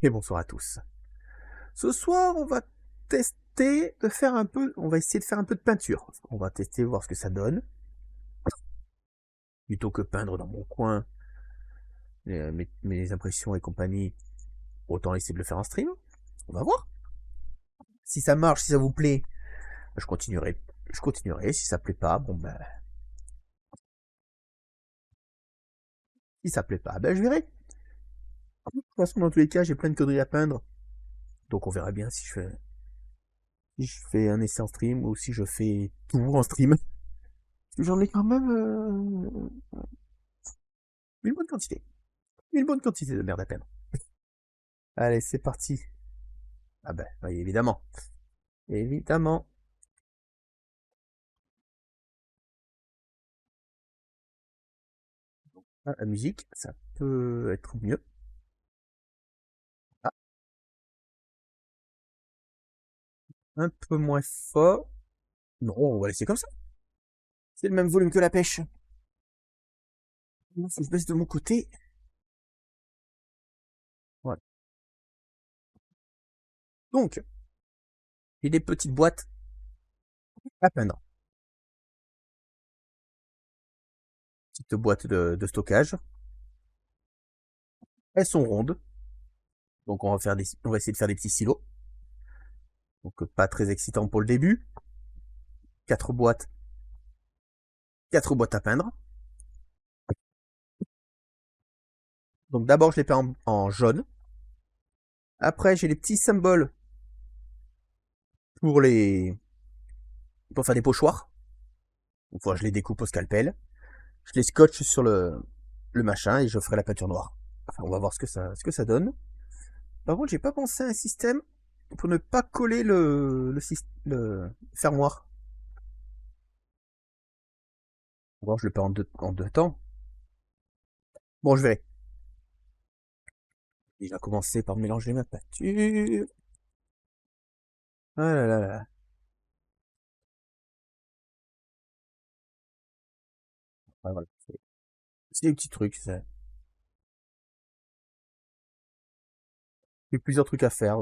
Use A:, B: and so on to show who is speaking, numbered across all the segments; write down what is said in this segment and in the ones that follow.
A: Et bonsoir à tous. Ce soir, on va tester de faire un peu, on va essayer de faire un peu de peinture. On va tester, voir ce que ça donne. Plutôt que peindre dans mon coin mes impressions et compagnie, autant essayer de le faire en stream. On va voir. Si ça marche, si ça vous plaît, je continuerai. Je continuerai. Si ça plaît pas, bon ben, si ça plaît pas, ben je verrai. De toute façon, dans tous les cas, j'ai plein de conneries à peindre. Donc on verra bien si je fais un essai en stream ou si je fais tout en stream. J'en ai quand même une bonne quantité. Une bonne quantité de merde à peindre. Allez, c'est parti. Ah ben, oui, évidemment. Évidemment. Ah, la musique, ça peut être mieux. Ah, un peu moins fort. Non, on va laisser comme ça. C'est le même volume que la pêche. Faut que je baisse de mon côté. Voilà. Donc, j'ai des petites boîtes à peindre. Petites boîtes de stockage. Elles sont rondes. Donc, on va essayer de faire des petits silos. Donc, pas très excitant pour le début. Quatre boîtes. Quatre boîtes à peindre. Donc, d'abord, je les peins en jaune. Après, j'ai les petits symboles pour pour faire des pochoirs. Une fois, je les découpe au scalpel. Je les scotche sur le machin et je ferai la peinture noire. Enfin, on va voir ce que ça donne. Par contre, j'ai pas pensé à un système pour ne pas coller le fermoir. Bon, je le peins en deux temps. Bon, je vais déjà commencer par mélanger ma peinture. Ah là là là. Ah, voilà. C'est des petits trucs. J'ai plusieurs trucs à faire.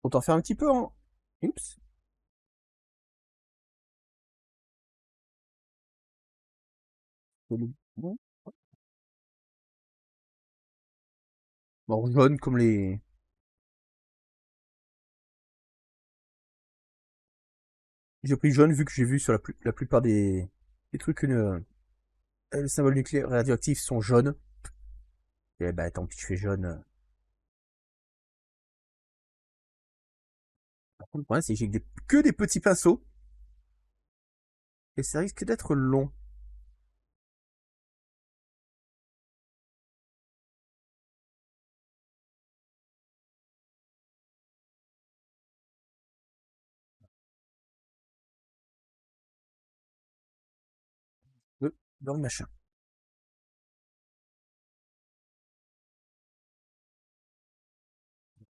A: Autant faire un petit peu en. Oups. Bon, jaune comme les. J'ai pris jaune vu que j'ai vu sur la plupart des trucs que les symboles nucléaires radioactifs sont jaunes. Et bah tant pis, je fais jaune. Par contre, le problème, c'est que j'ai que des petits pinceaux. Et ça risque d'être long. Dans le machin.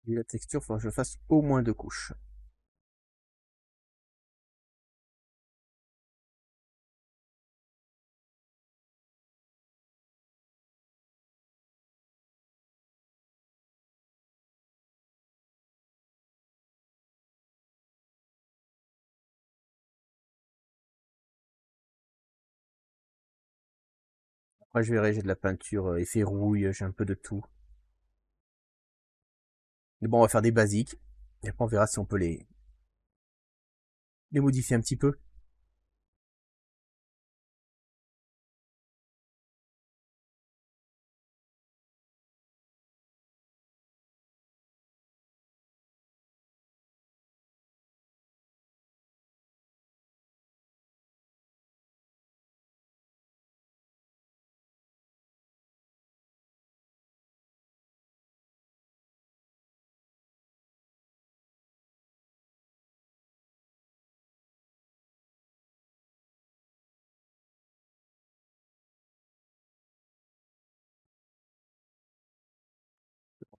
A: Et la texture, il faudra que je fasse au moins deux couches. Après, je verrai, j'ai de la peinture effet rouille, j'ai un peu de tout. Mais bon, on va faire des basiques. Et après, on verra si on peut les modifier un petit peu.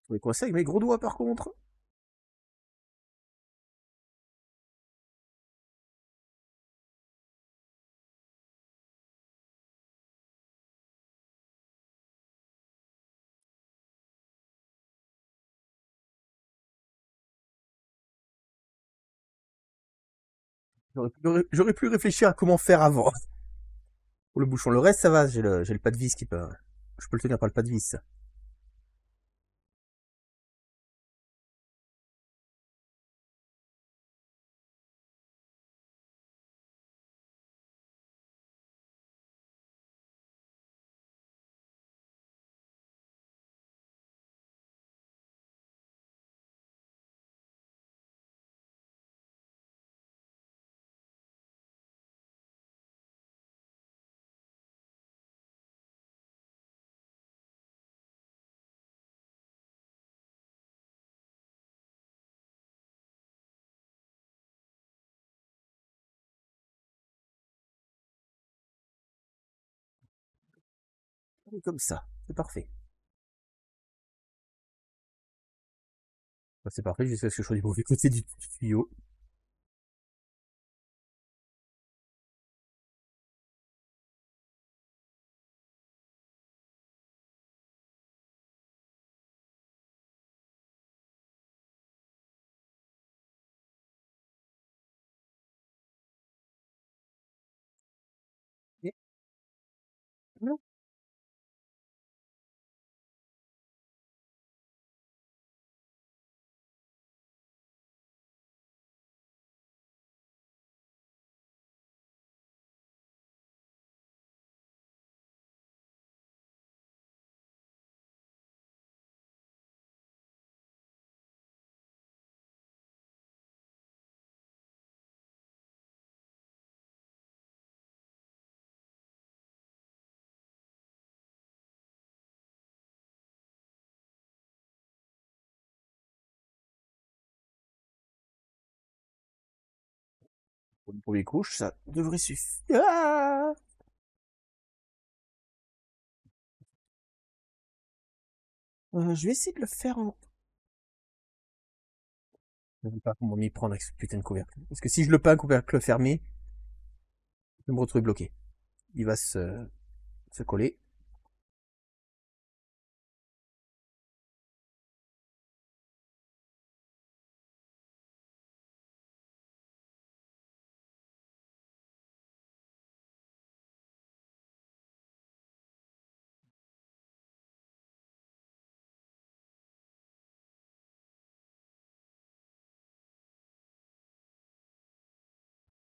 A: On va coincer avec mes gros doigts, par contre. J'aurais pu réfléchir à comment faire avant. Pour le bouchon. Le reste, ça va. J'ai le pas de vis qui peut. Je peux le tenir par le pas de vis. Et comme ça. C'est parfait. Bah, c'est parfait jusqu'à ce que je sois du mauvais côté du tuyau. Et- non. Pour une première couche, ça devrait suffire. Ah, je vais essayer de le faire en. Je ne sais pas comment m'y prendre avec ce putain de couvercle. Parce que si je le peins couvercle fermé, je vais me retrouver bloqué. Il va se coller.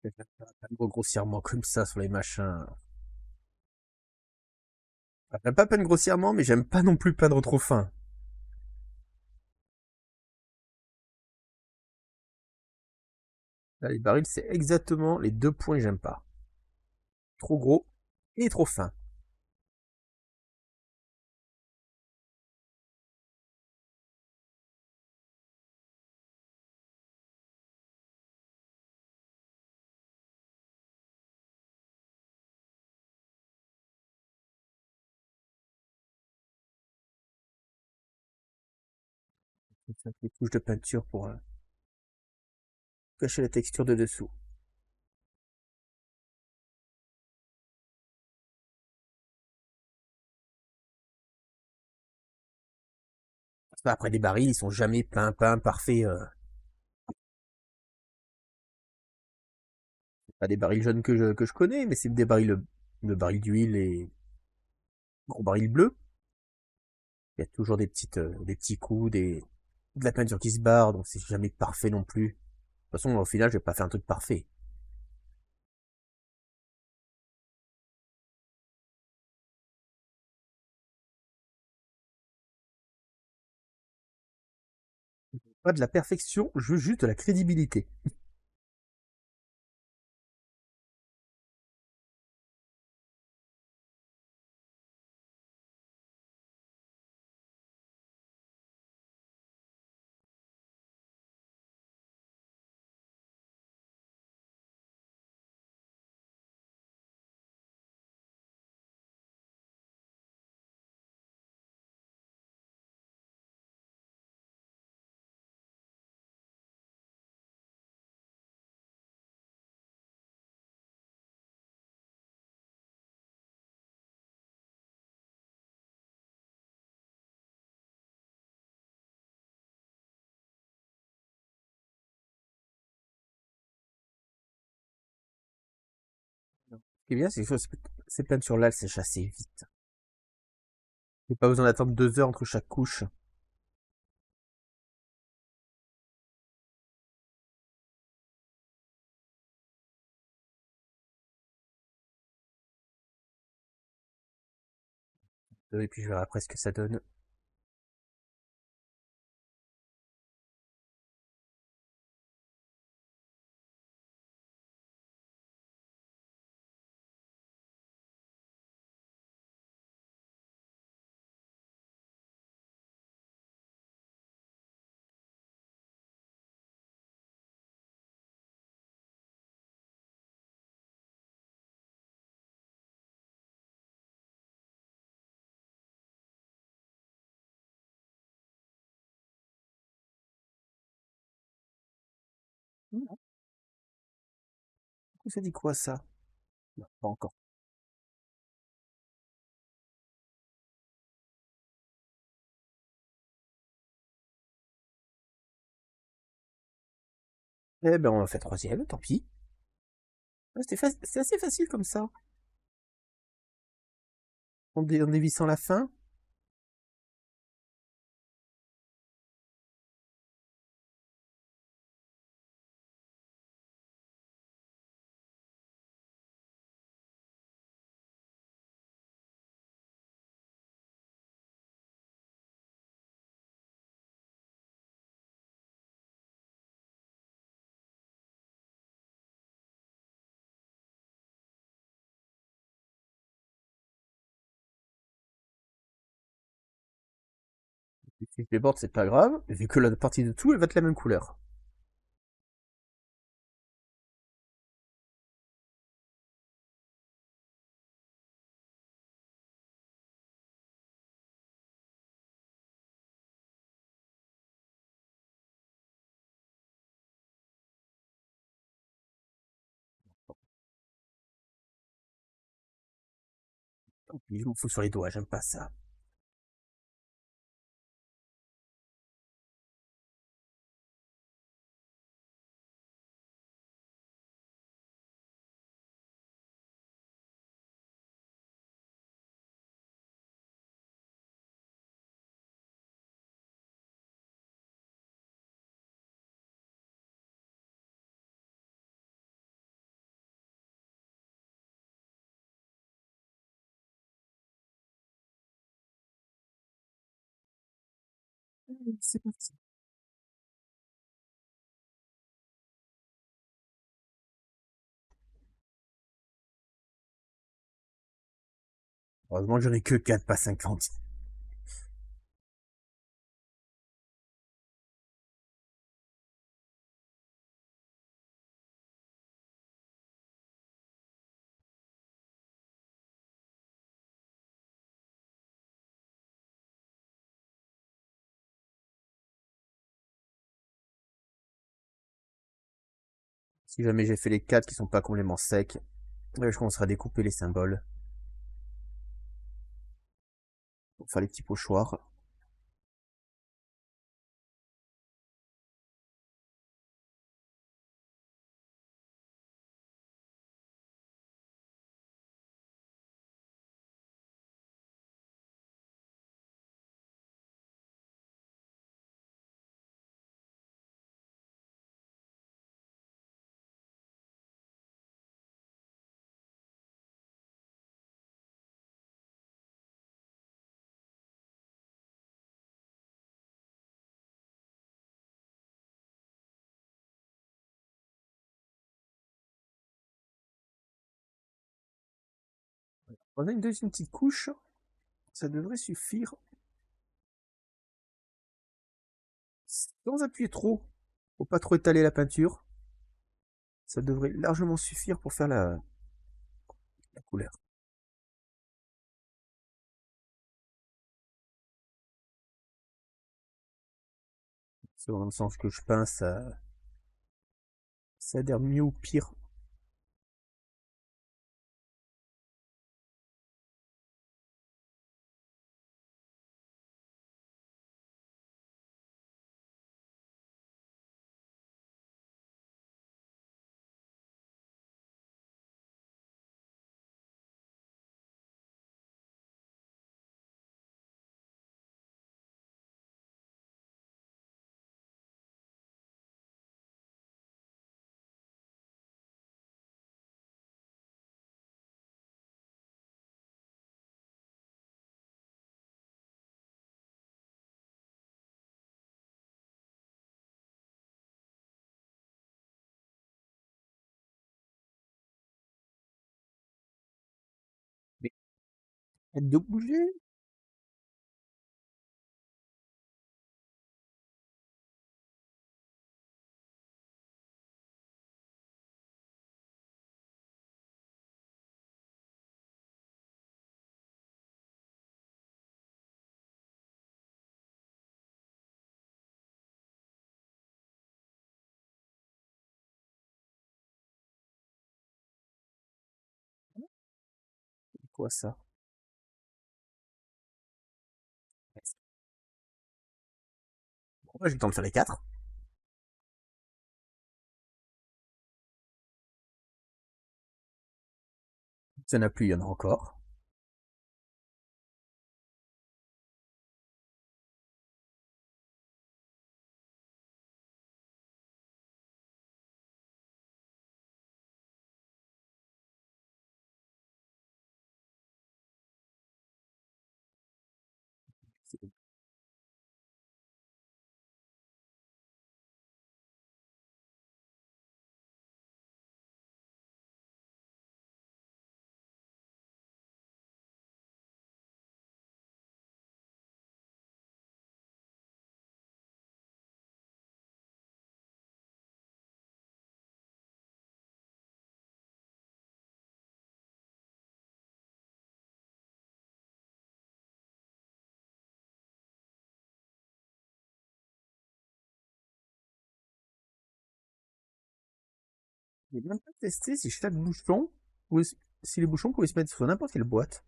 A: Je vais faire peindre grossièrement comme ça sur les machins. Enfin, j'aime pas peindre grossièrement, mais j'aime pas non plus peindre trop fin. Là, les barils, c'est exactement les deux points que j'aime pas. Trop gros et trop fin. Ça fait des couches de peinture pour cacher la texture de dessous. Après, les barils, ils sont jamais peints, parfaits. Pas des barils jaunes que je connais, mais c'est des barils de barils d'huile et gros barils bleus. Il y a toujours des petits coups, de la peinture qui se barre, donc c'est jamais parfait non plus. De toute façon, au final, je vais pas faire un truc parfait. Pas de la perfection, je veux juste de la crédibilité. Ce qui est bien, c'est que ces peintures-là, elles sèchent assez vite. J'ai pas besoin d'attendre 2 heures entre chaque couche. Et puis je verrai après ce que ça donne. Ça dit quoi ça? Non, pas encore. Eh ben on va faire troisième, tant pis. Ah, c'est assez facile comme ça. En dévissant la fin. Si je déborde, c'est pas grave, vu que la partie de tout, elle va être la même couleur. Tant pis, je m'en fous sur les doigts, j'aime pas ça. C'est parti. Heureusement que j'en ai que 4, pas 50. Si jamais j'ai fait les 4 qui sont pas complètement secs, je commencerai à découper les symboles pour faire les petits pochoirs. On a une deuxième petite couche, ça devrait suffire sans appuyer trop. Faut pas trop étaler la peinture. Ça devrait largement suffire pour faire la couleur. Selon le sens que je peins, ça adhère mieux ou pire. De bouger. Quoi ça? Bon, j'ai le temps de faire les 4. Ça n'a plus, il y en a encore. J'ai même pas testé si chaque bouchon, si les bouchons pouvaient se mettre sur n'importe quelle boîte.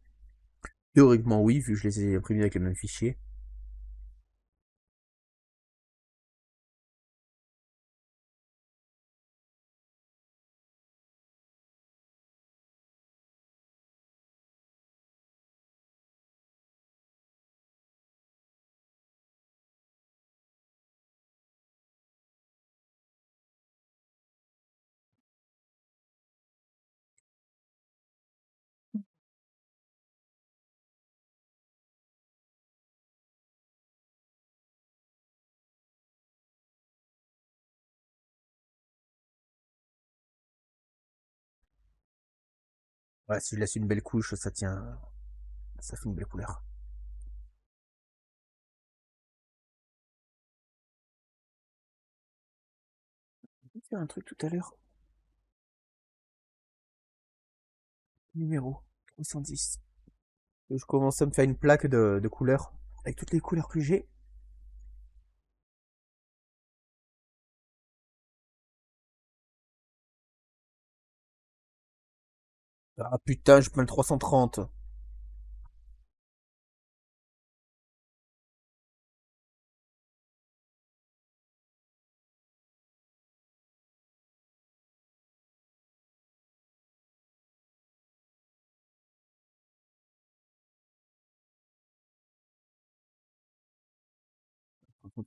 A: Théoriquement, oui, vu que je les ai imprimés avec les mêmes fichiers. Ouais, si je laisse une belle couche, ça tient, ça fait une belle couleur. Je vais faire un truc tout à l'heure. Numéro 310. Je commence à me faire une plaque de couleurs. Avec toutes les couleurs que j'ai. Ah putain, je prends le 330.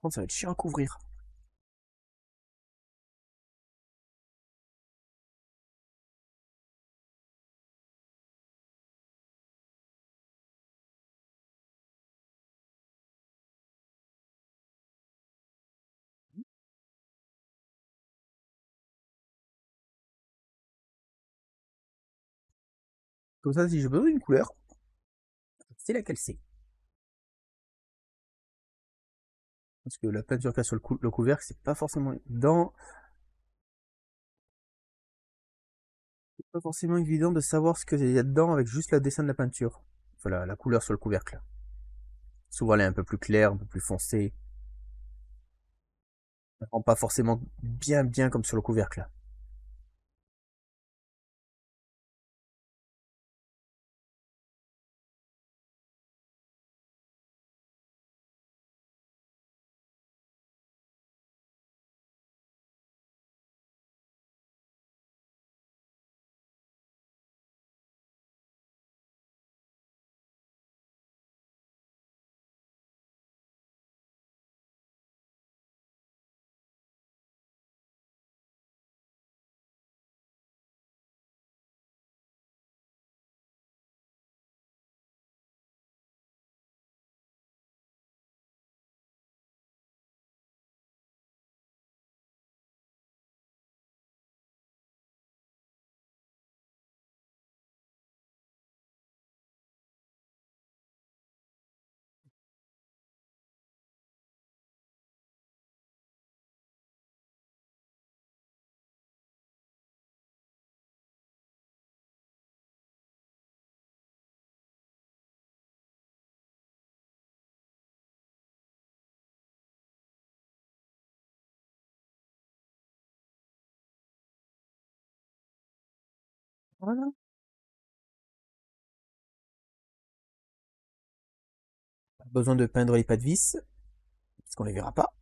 A: Ça va être chiant à couvrir. Comme ça, si j'ai besoin d'une couleur, c'est laquelle c'est. Parce que la peinture qu'il y a sur le couvercle, c'est pas forcément évident. C'est pas forcément évident de savoir ce qu'il y a dedans avec juste le dessin de la peinture. Voilà, la couleur sur le couvercle. Souvent, elle est un peu plus claire, un peu plus foncée. Elle rend pas forcément bien comme sur le couvercle. Voilà. Pas besoin de peindre les pas de vis, parce qu'on les verra pas.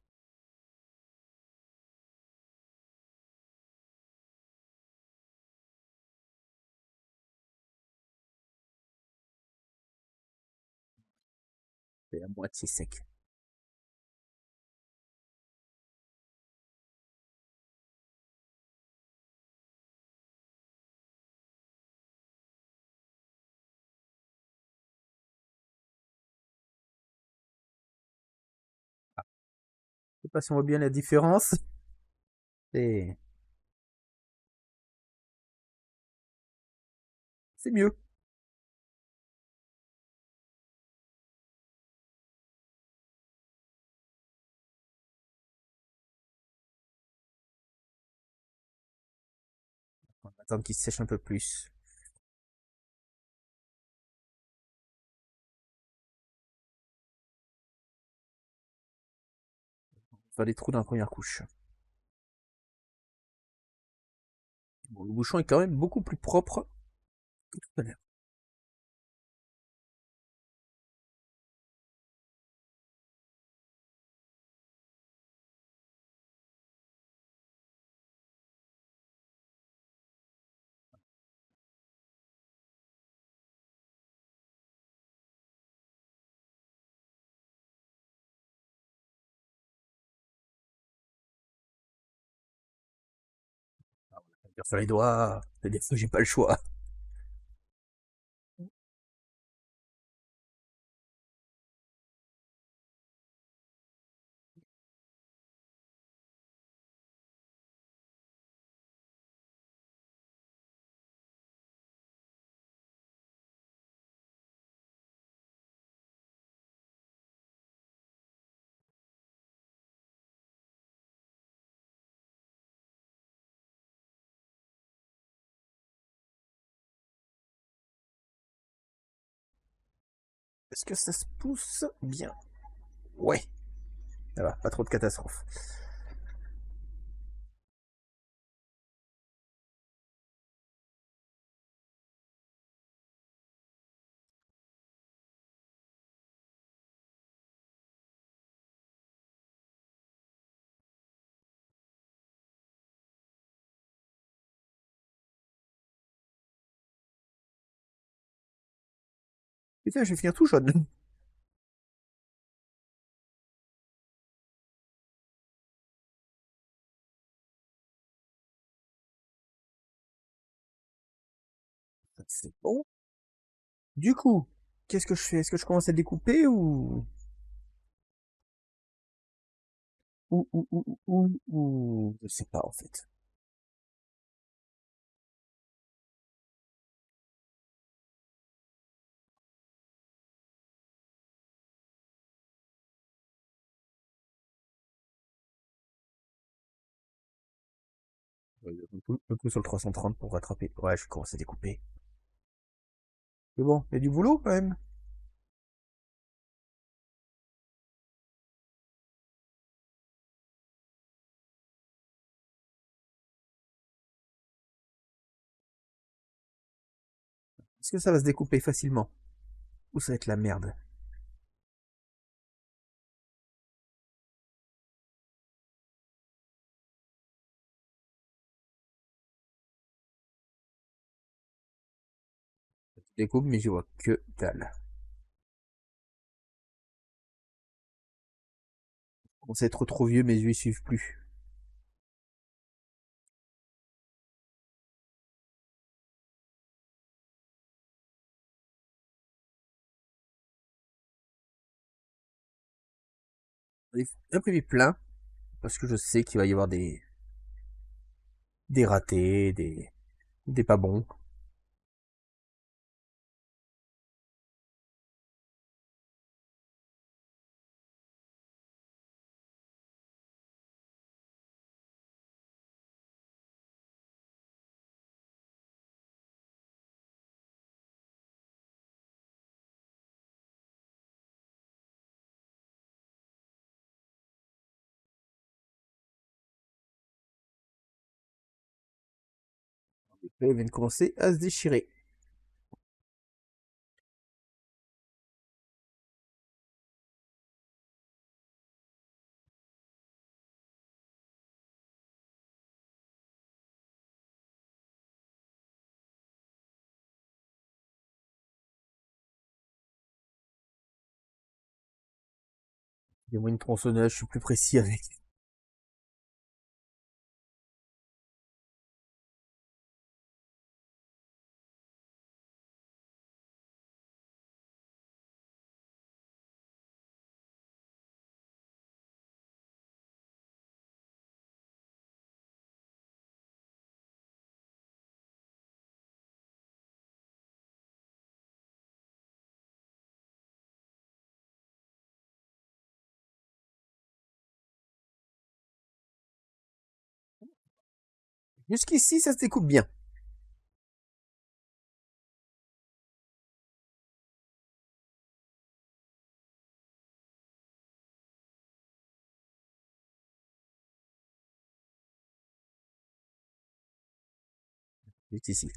A: C'est à moitié sec. Je sais pas si on voit bien la différence. C'est c'est mieux. On va attendre qu'il sèche un peu plus. Faire des trous dans la première couche. Bon, le bouchon est quand même beaucoup plus propre que tout à l'heure. Je vais faire les doigts. Des fois, j'ai pas le choix. Est-ce que ça se pousse bien? Ouais, ça va, pas trop de catastrophes. Putain, je vais finir tout jaune. C'est bon. Du coup, qu'est-ce que je fais? Est-ce que je commence à découper je sais pas en fait. Un coup sur le 330 pour rattraper. Ouais, je commence à découper. Mais bon, il y a du boulot quand même. Est-ce que ça va se découper facilement? Ou ça va être la merde? Je découpe, mais je vois que dalle. Je commence à être trop vieux, mes yeux ils suivent plus. J'en ai imprimé plein, parce que je sais qu'il va y avoir des ratés, des pas bons. Là, il vient de commencer à se déchirer. Il y a moins une tronçonneuse, je suis plus précis avec. Jusqu'ici, ça se découpe bien. Jusqu'ici.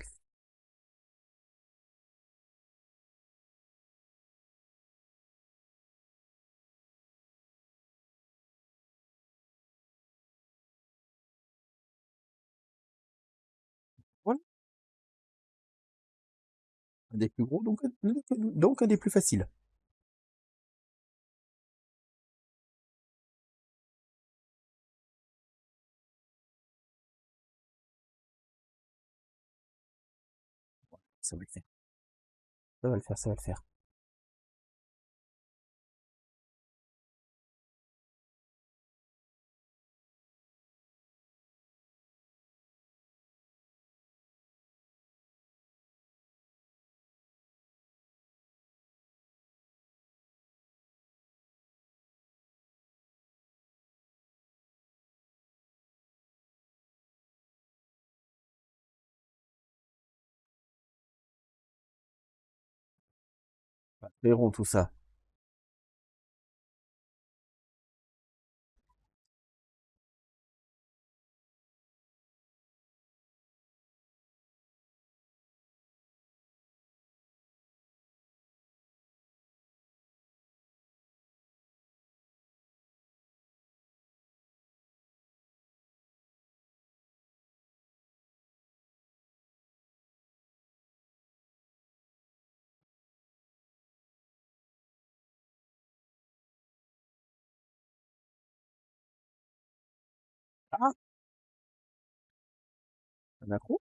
A: Voilà. Un des plus gros, donc un des plus faciles. Ça va le faire. Ça va le faire, ça va le faire. Très rond tout ça. Ah, un accro?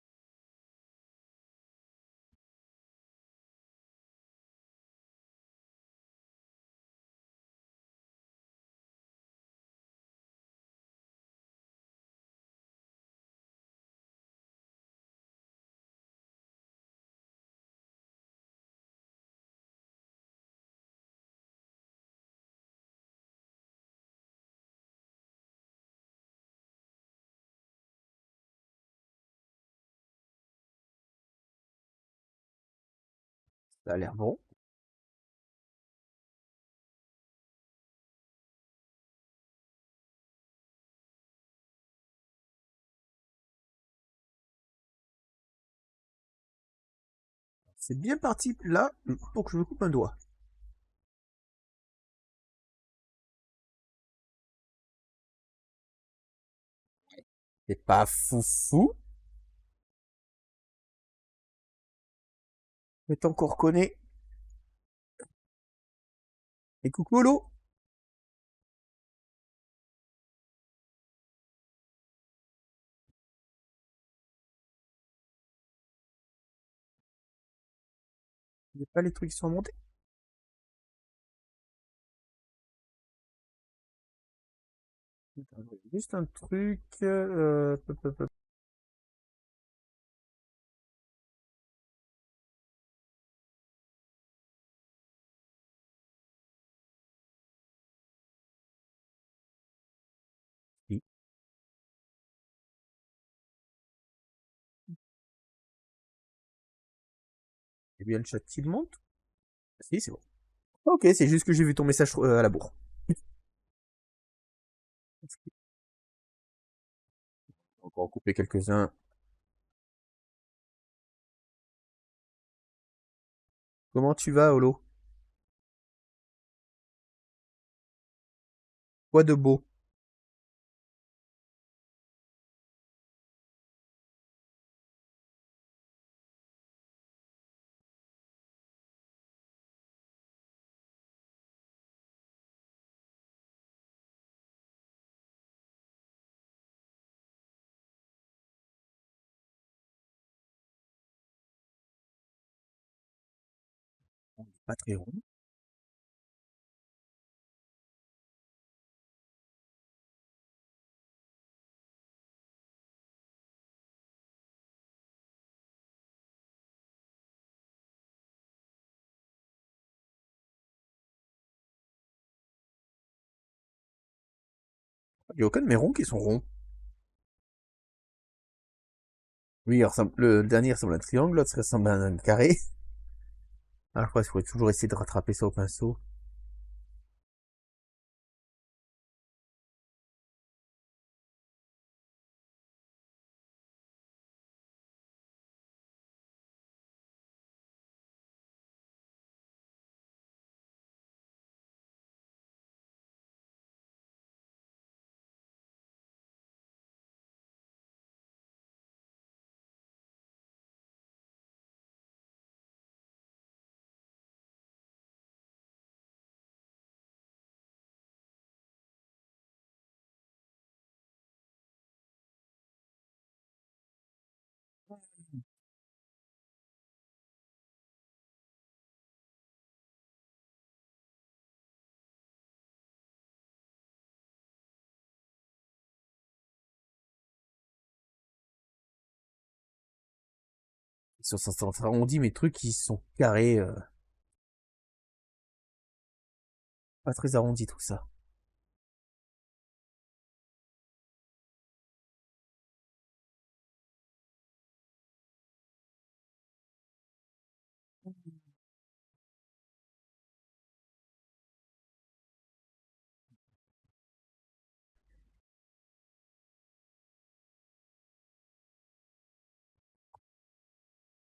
A: Ça a l'air bon. C'est bien parti là pour que je me coupe un doigt. C'est pas foufou, mais tant qu'on reconnaît. Et coucou Lolo. Il n'y a pas les trucs qui sont montés. Juste un truc. Oui. Eh bien, le chat il monte. Si, c'est bon. Ok, c'est juste que j'ai vu ton message à la bourre. On va en couper quelques-uns. Comment tu vas, Olo? Quoi de beau? Pas très rond. Il n'y a aucun de mes ronds qui sont ronds. Oui, le dernier ressemble à un triangle, l'autre ressemble à un carré. Alors, je crois qu'il faudrait toujours essayer de rattraper ça au pinceau. Ils sont censés être arrondis, mes trucs, ils sont carrés. Pas très arrondis, tout ça.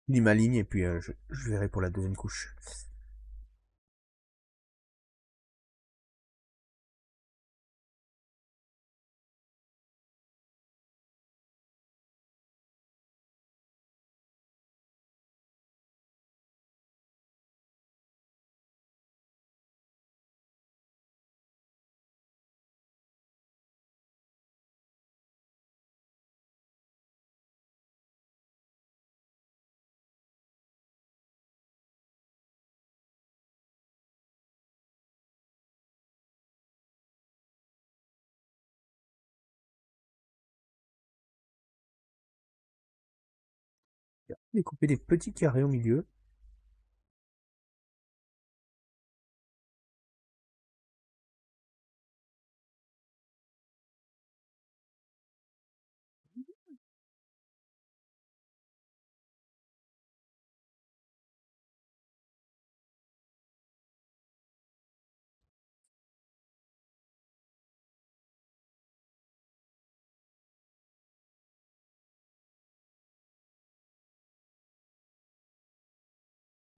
A: Je lis ma ligne et puis je verrai pour la deuxième couche. Découper des petits carrés au milieu.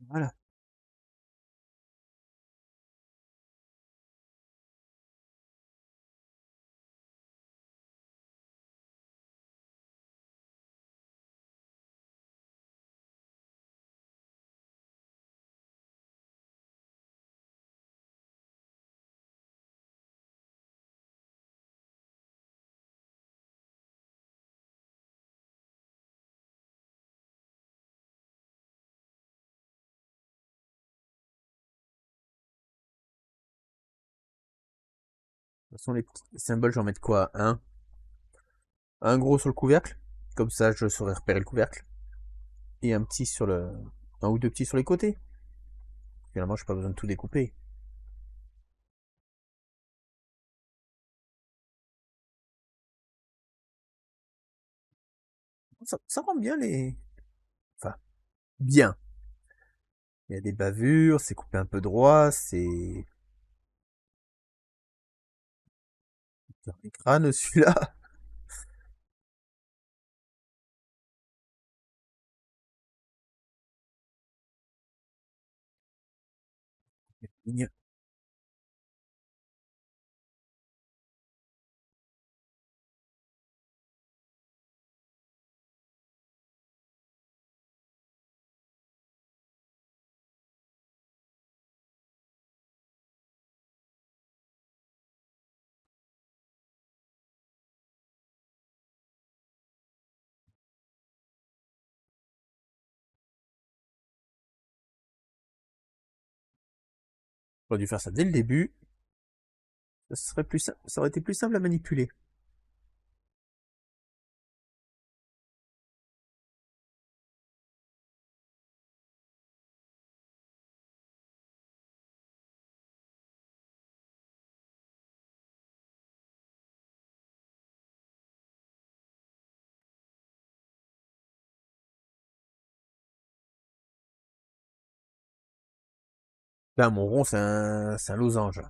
A: Voilà. De toute façon, les petits symboles, j'en mets de quoi? Un gros sur le couvercle. Comme ça, je saurai repérer le couvercle. Et un petit sur le. Un ou deux petits sur les côtés. Finalement, j'ai pas besoin de tout découper. Ça rend bien les. Enfin, bien. Il y a des bavures, c'est coupé un peu droit, c'est. Les crânes, celui-là. Ligne. J'aurais dû faire ça dès le début. Ça aurait été plus simple à manipuler. Là, mon rond, c'est un losange.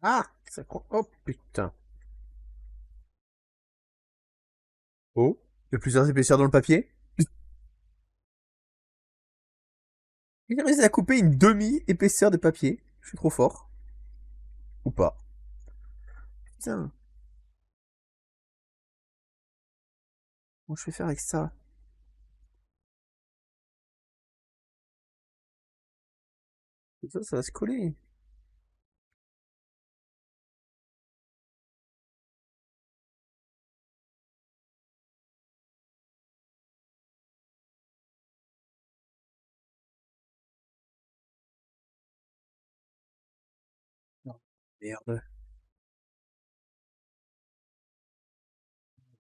A: Ah, oh putain. Oh, il y a plusieurs épaisseurs dans le papier. Il a réussi à couper une demi-épaisseur de papier. Je suis trop fort. Ou pas. Putain, comment je vais faire avec ça? Ça va se coller. Non. Merde.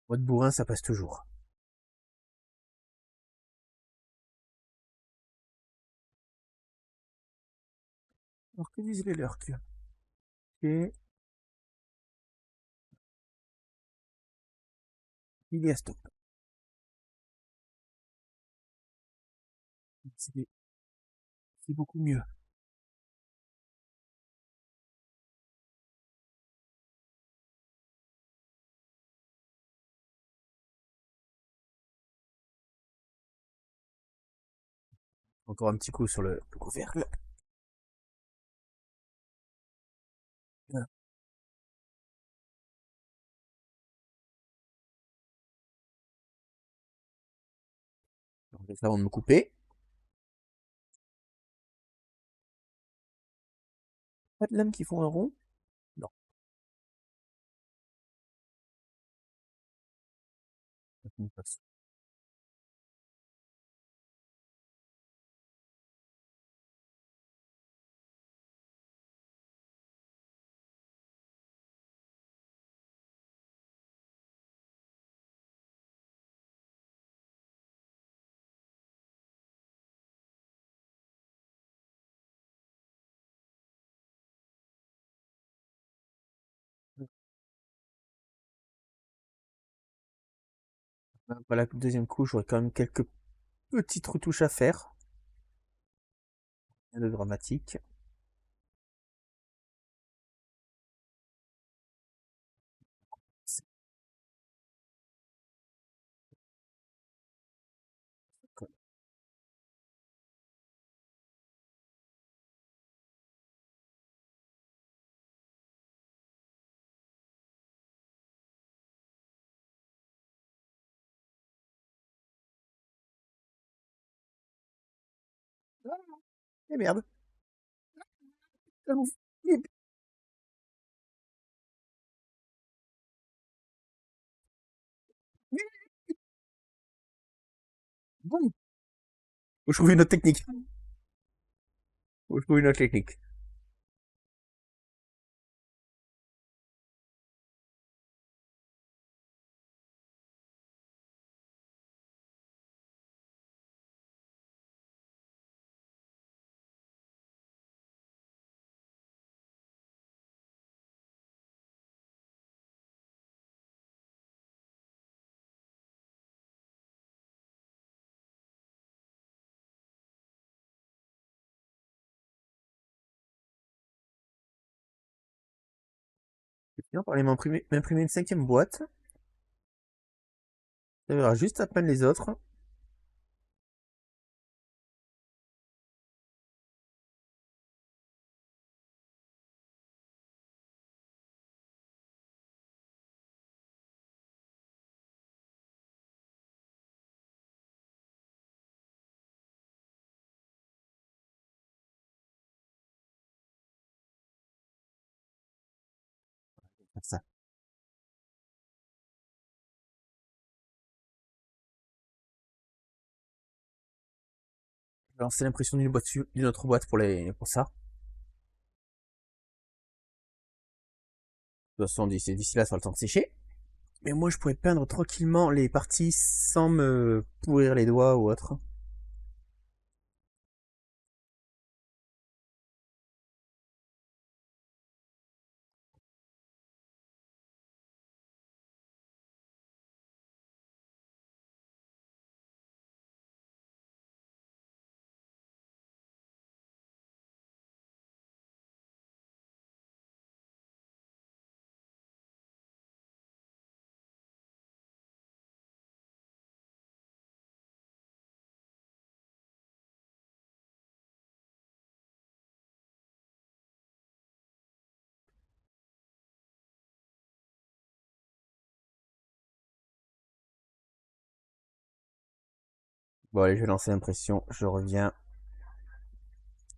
A: Mode bourrin, ça passe toujours. Alors que disent les lurks? Ok, il est à stop. C'est c'est beaucoup mieux. Encore un petit coup sur le couvercle. Voilà. Je vais ça avant de me couper. Pas de lames qui font un rond? Non. Ça finit pas. Après la deuxième couche, j'aurai quand même quelques petites retouches à faire. Rien de dramatique. Et merde. Bon. Faut que je trouve une autre technique. Faut que je trouve une autre technique. Je vais finir par aller m'imprimer une cinquième boîte. Ça verra juste à peine les autres. Faire ça. Je vais lancer l'impression d'une autre boîte pour ça. De toute façon, d'ici là, ça aura le temps de sécher. Mais moi, je pourrais peindre tranquillement les parties sans me pourrir les doigts ou autre. Bon, allez, je vais lancer l'impression. Je reviens.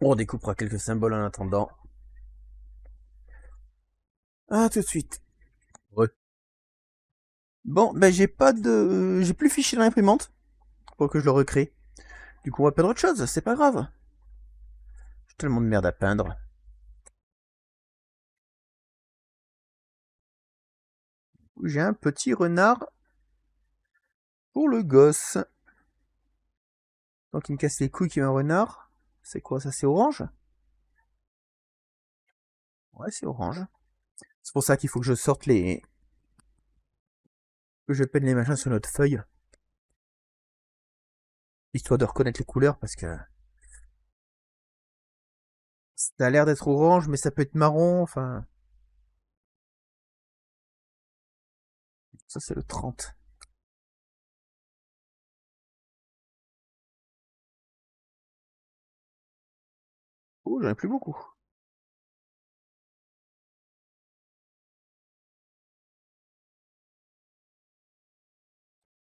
A: On découpera quelques symboles en attendant. Ah, tout de suite. Ouais. Bon, ben j'ai plus le fichier dans l'imprimante pour que je le recrée. Du coup, on va peindre autre chose, c'est pas grave. J'ai tellement de merde à peindre. J'ai un petit renard pour le gosse. Donc il me casse les couilles qu'il y a un renard. C'est quoi ça? C'est orange? Ouais, c'est orange. C'est pour ça qu'il faut que je sorte les. Que je peigne les machins sur notre feuille. Histoire de reconnaître les couleurs parce que. Ça a l'air d'être orange, mais ça peut être marron. Enfin. Ça, c'est le 30. Oh, j'en ai plus beaucoup.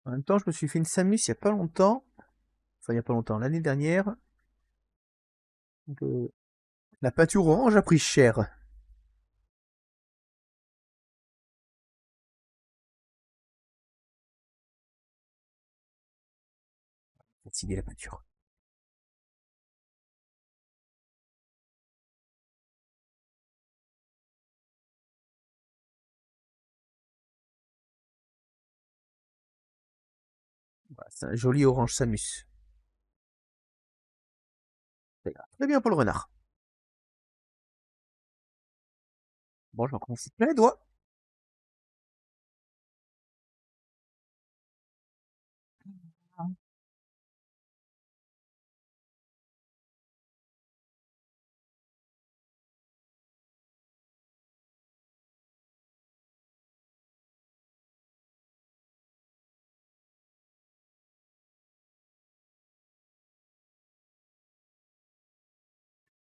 A: En même temps, je me suis fait une Samus il y a pas longtemps. Enfin, il y a pas longtemps, l'année dernière. Donc, la peinture orange a pris cher. Fatigué la peinture. Voilà, c'est un joli orange Samus. Très bien pour le renard. Bon, je vais en commencer plein les doigts.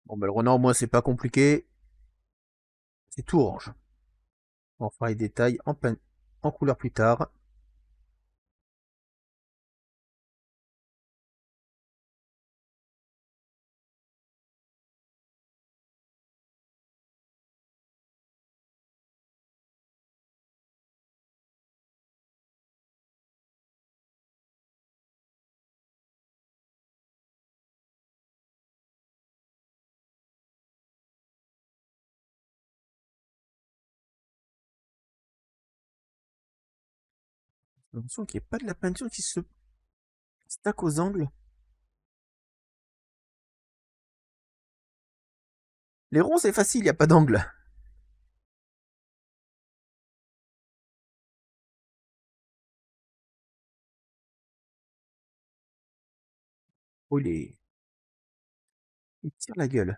A: Bon, ben le renard, au moins, c'est pas compliqué. C'est tout orange. On fera les détails en couleur plus tard. J'ai l'impression qu'il n'y a pas de la peinture qui se stack aux angles. Les ronds, c'est facile, il n'y a pas d'angle. Oh, il tire la gueule.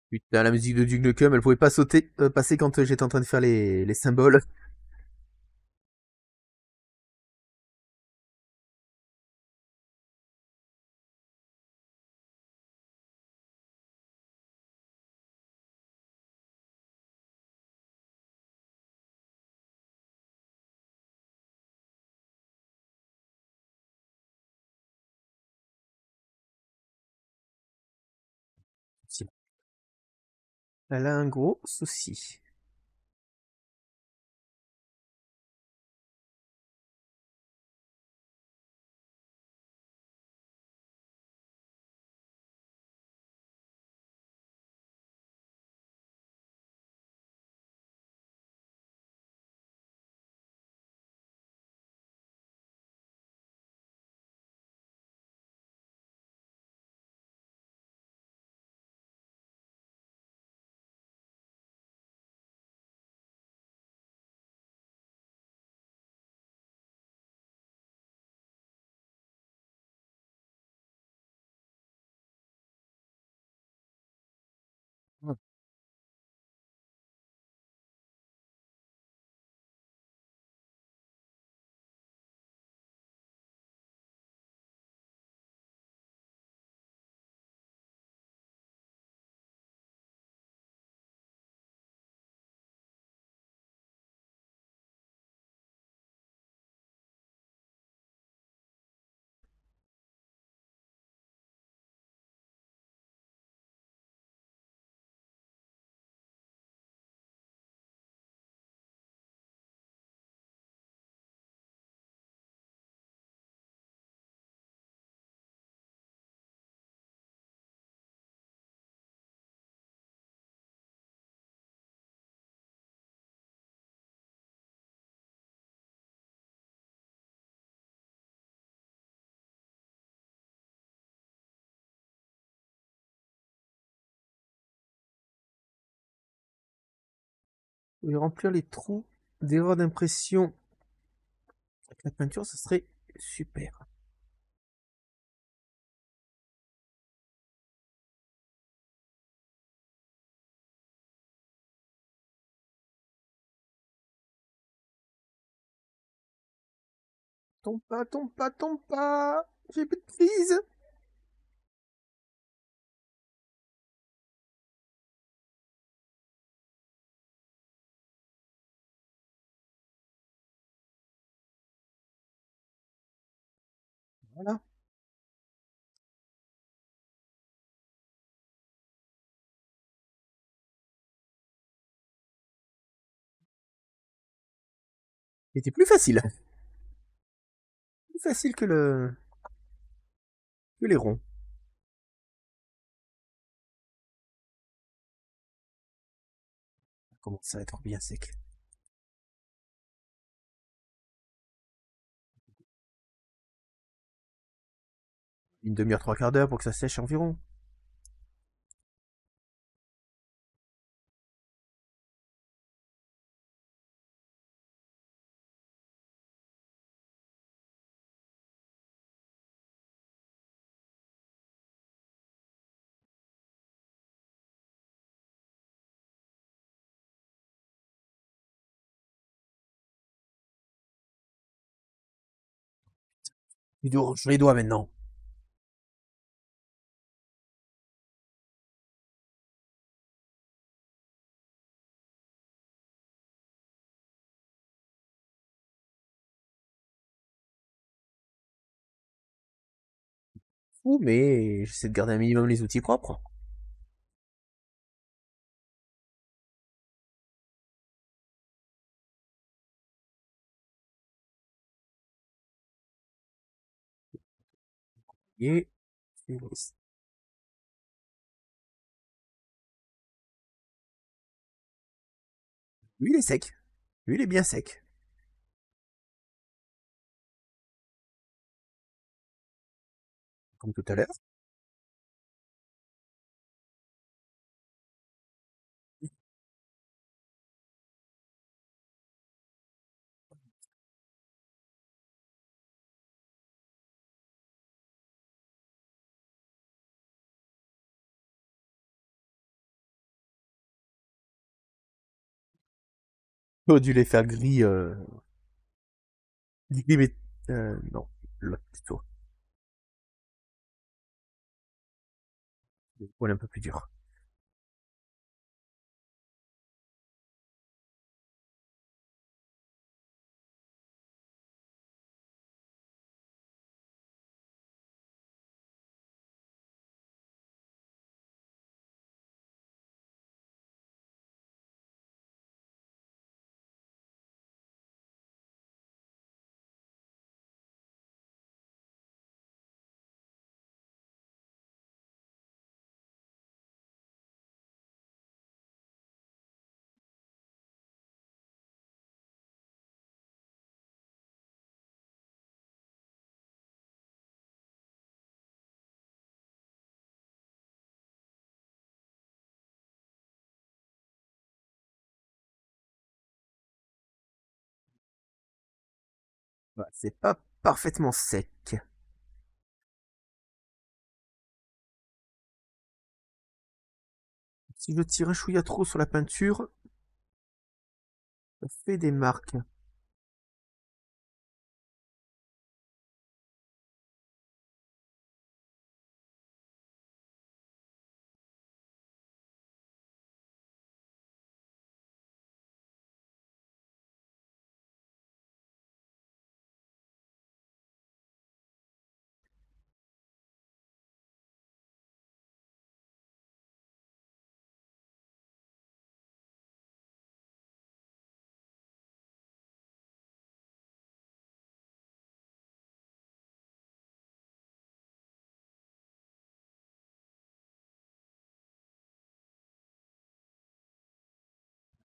A: Putain, la musique de Duke Nukem, elle pouvait pas passer quand j'étais en train de faire les symboles. Elle a un gros souci. Et remplir les trous d'erreur d'impression avec la peinture, ça serait super. Tombe pas, tombe pas, tombe pas. J'ai plus de prise. Voilà. C'était plus facile. Plus facile que les ronds. Ça commence à être bien sec. Une demi-heure, trois quarts d'heure pour que ça sèche environ. Il doit sur les doigts maintenant. Fou, mais j'essaie de garder un minimum les outils propres. Et lui, il est sec. Lui, il est bien sec. Comme tout à l'heure. J'aurais dû les faire gris. Gris, mais. Non. L'autre plutôt. Des poils un peu plus dur. Voilà, c'est pas parfaitement sec. Si je tire un chouïa trop sur la peinture, ça fait des marques.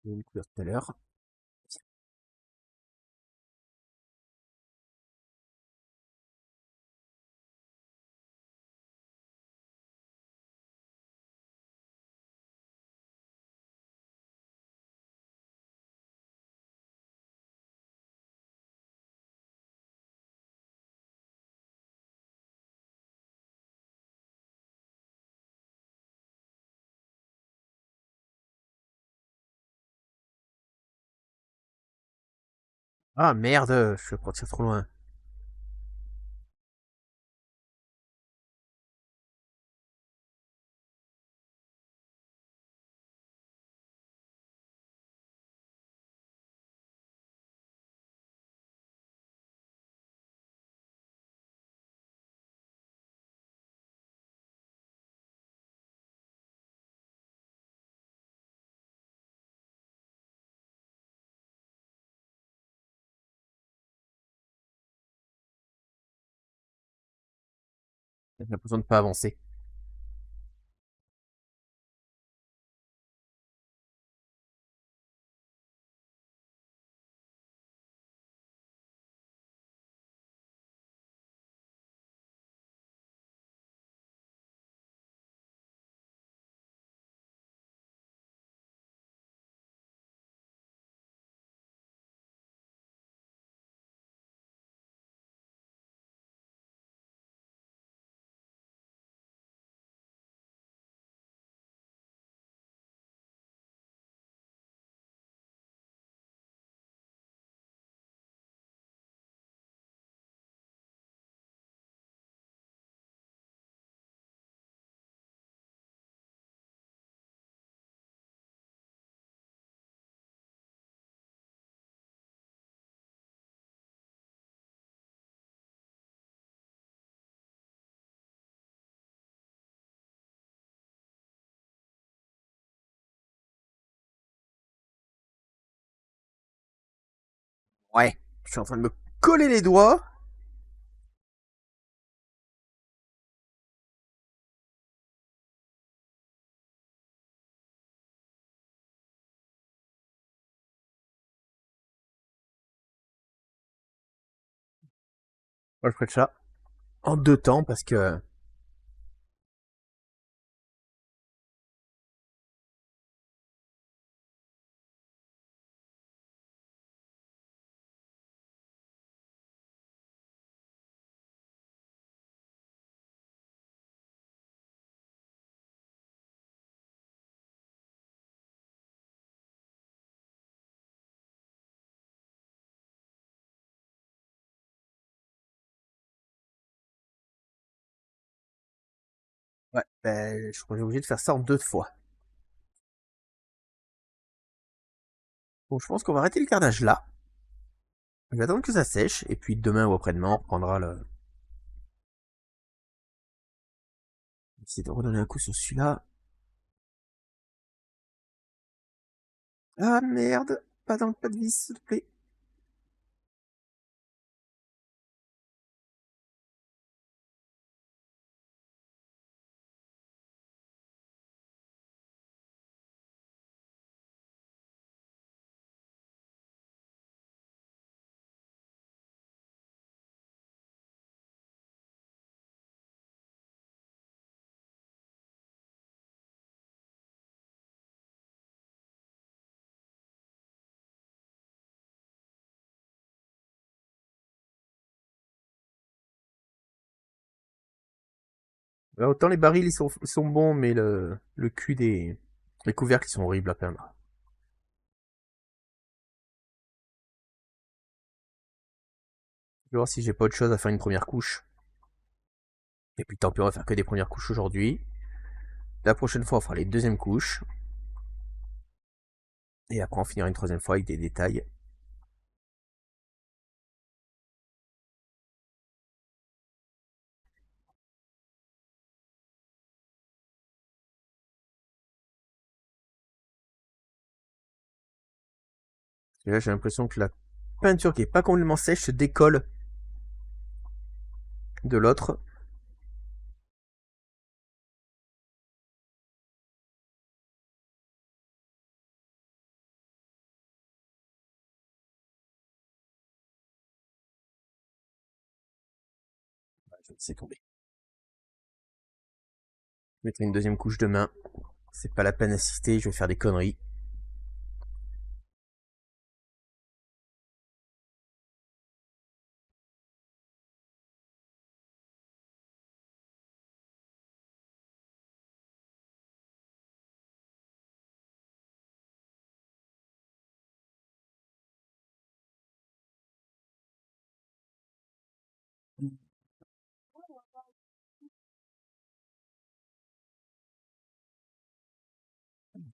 A: Il y a une couleur tout à l'heure. Ah merde, je vais partir trop loin. J'ai l'impression de pas avancer. Ouais. Je suis en train de me coller les doigts. Moi, je ferai le chat en 2 temps parce que... Ouais, ben, je serais obligé de faire ça en 2 fois. Bon, je pense qu'on va arrêter le carnage là. Je vais attendre que ça sèche, et puis demain ou après-demain, on reprendra le... On va essayer de redonner un coup sur celui-là. Ah merde, pas de vis, s'il te plaît. Autant les barils ils sont bons, mais le cul des... Les couvercles ils sont horribles à peindre. Je vais voir si j'ai pas autre chose à faire une première couche. Et puis tant pis, on va faire que des premières couches aujourd'hui. La prochaine fois, on fera les deuxièmes couches. Et après, on finira une troisième fois avec des détails. Et là, j'ai l'impression que la peinture qui est pas complètement sèche se décolle de l'autre. Je vais laisser tomber. Je mettrai une deuxième couche demain. C'est pas la peine d'assister, je vais faire des conneries.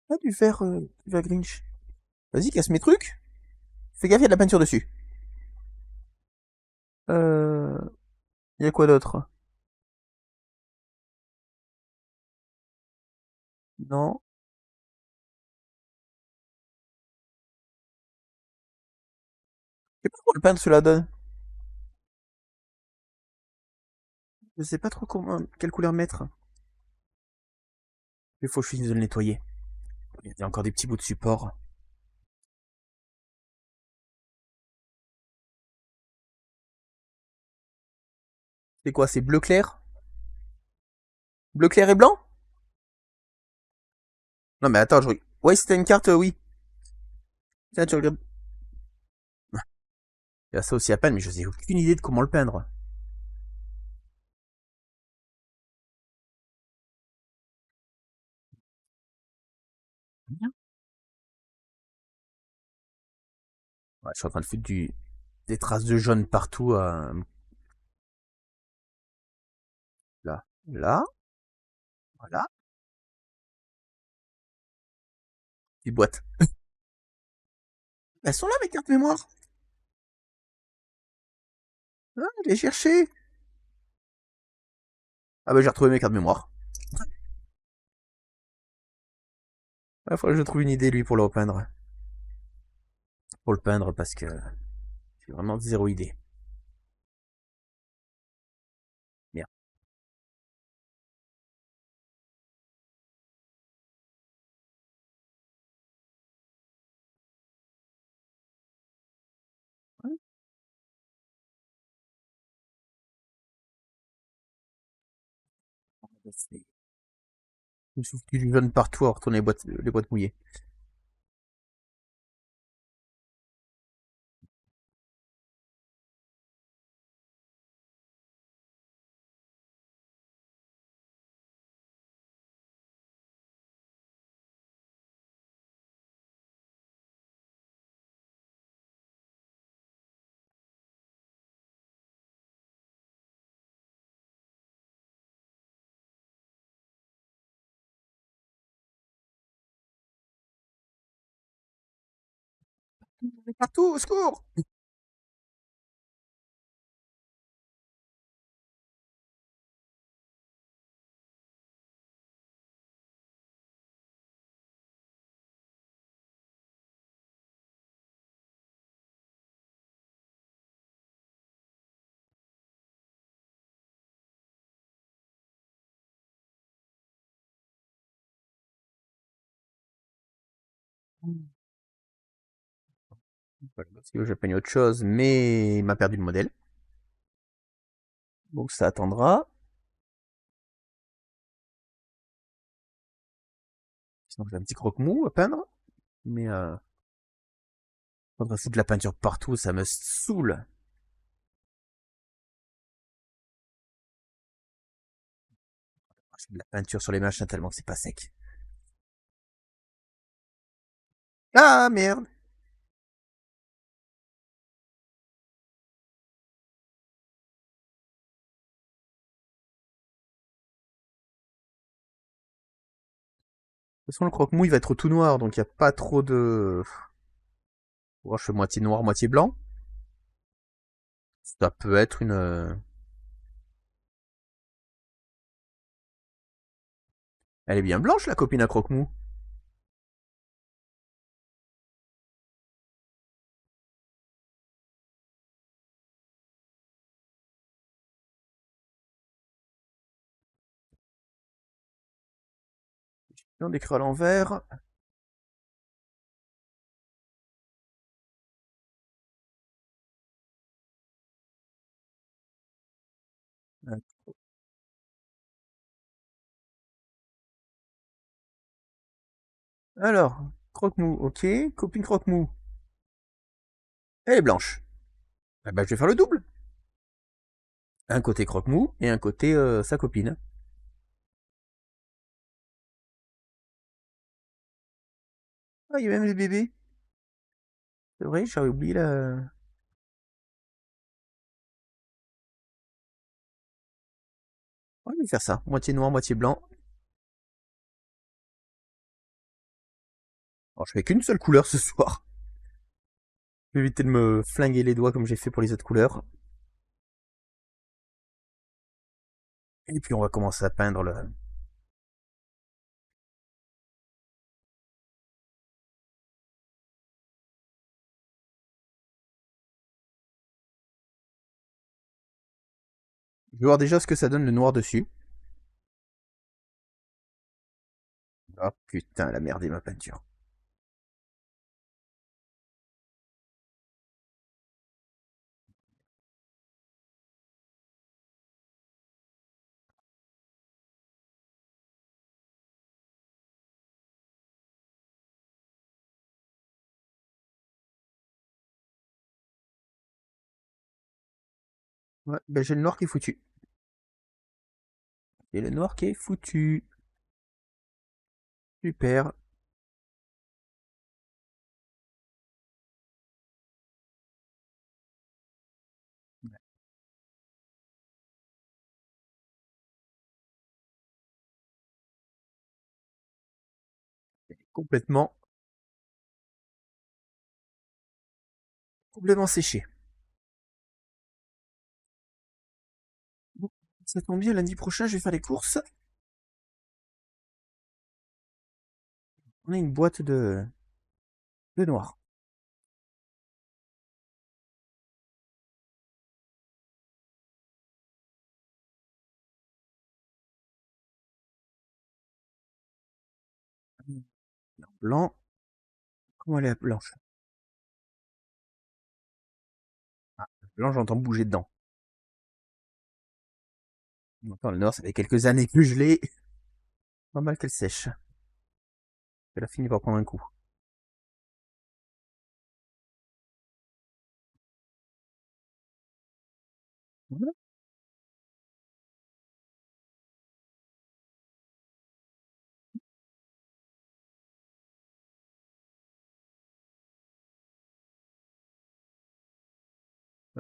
A: Pas du verre Grinch. Vas-y, casse mes trucs. Fais gaffe, il y a de la peinture dessus. Euh... Y a quoi d'autre? Non. Je sais pas comment le peindre cela donne. Je sais pas trop quelle couleur mettre. Il faut que je finisse de le nettoyer. Il y a encore des petits bouts de support. C'est quoi, c'est bleu clair? Bleu clair et blanc? Non mais attends, ouais, c'était une carte, oui. Tiens, tu regardes. Il y a ça aussi à peine, mais je n'ai aucune idée de comment le peindre. Ouais, je suis en train de foutre des traces de jaune partout. Là, là, voilà. Des boîtes. Elles sont là, mes cartes mémoire. Ah, je les chercher. Ah bah j'ai retrouvé mes cartes mémoire. Il faudrait que je trouve une idée, lui, pour le repeindre. Pour le peindre, parce que... J'ai vraiment zéro idée. Merde. Il souffle du jaune partout à retourner les boîtes mouillées. Partout, au secours! Voilà, parce que j'ai peigne autre chose, mais il m'a perdu le modèle. Donc ça attendra. Sinon j'ai un petit croque-mou à peindre. Mais faudrait foutre de la peinture partout, ça me saoule. Je mets de la peinture sur les machins tellement que c'est pas sec. Ah merde! De toute façon, le croque-mou il va être tout noir, donc il n'y a pas trop de. Bon, je fais moitié noir, moitié blanc. Ça peut être une. Elle est bien blanche, la copine à croque-mou. On décrit à l'envers. Alors, croque-mou, ok. Copine croque-mou. Elle est blanche. Ah bah, je vais faire le double. Un côté croque-mou et un côté sa copine. Ah, il y a même les bébés. C'est vrai, j'avais oublié la. On va faire ça. Moitié noir, moitié blanc. Alors, je fais qu'une seule couleur ce soir. Je vais éviter de me flinguer les doigts comme j'ai fait pour les autres couleurs. Et puis, on va commencer à peindre le. Je vais voir déjà ce que ça donne le noir dessus. Ah putain, la merde est ma peinture. Ouais, ben j'ai le noir qui est foutu. Et le noir qui est foutu. Super. Complètement, complètement séché. Bon, ça tombe bien, lundi prochain, je vais faire les courses. On a une boîte de noir. Blanc. Comment elle est blanche? Ah, blanc, j'entends bouger dedans. Encore le nord, ça fait quelques années que je l'ai. Pas mal qu'elle sèche. Elle a fini par prendre un coup. Voilà.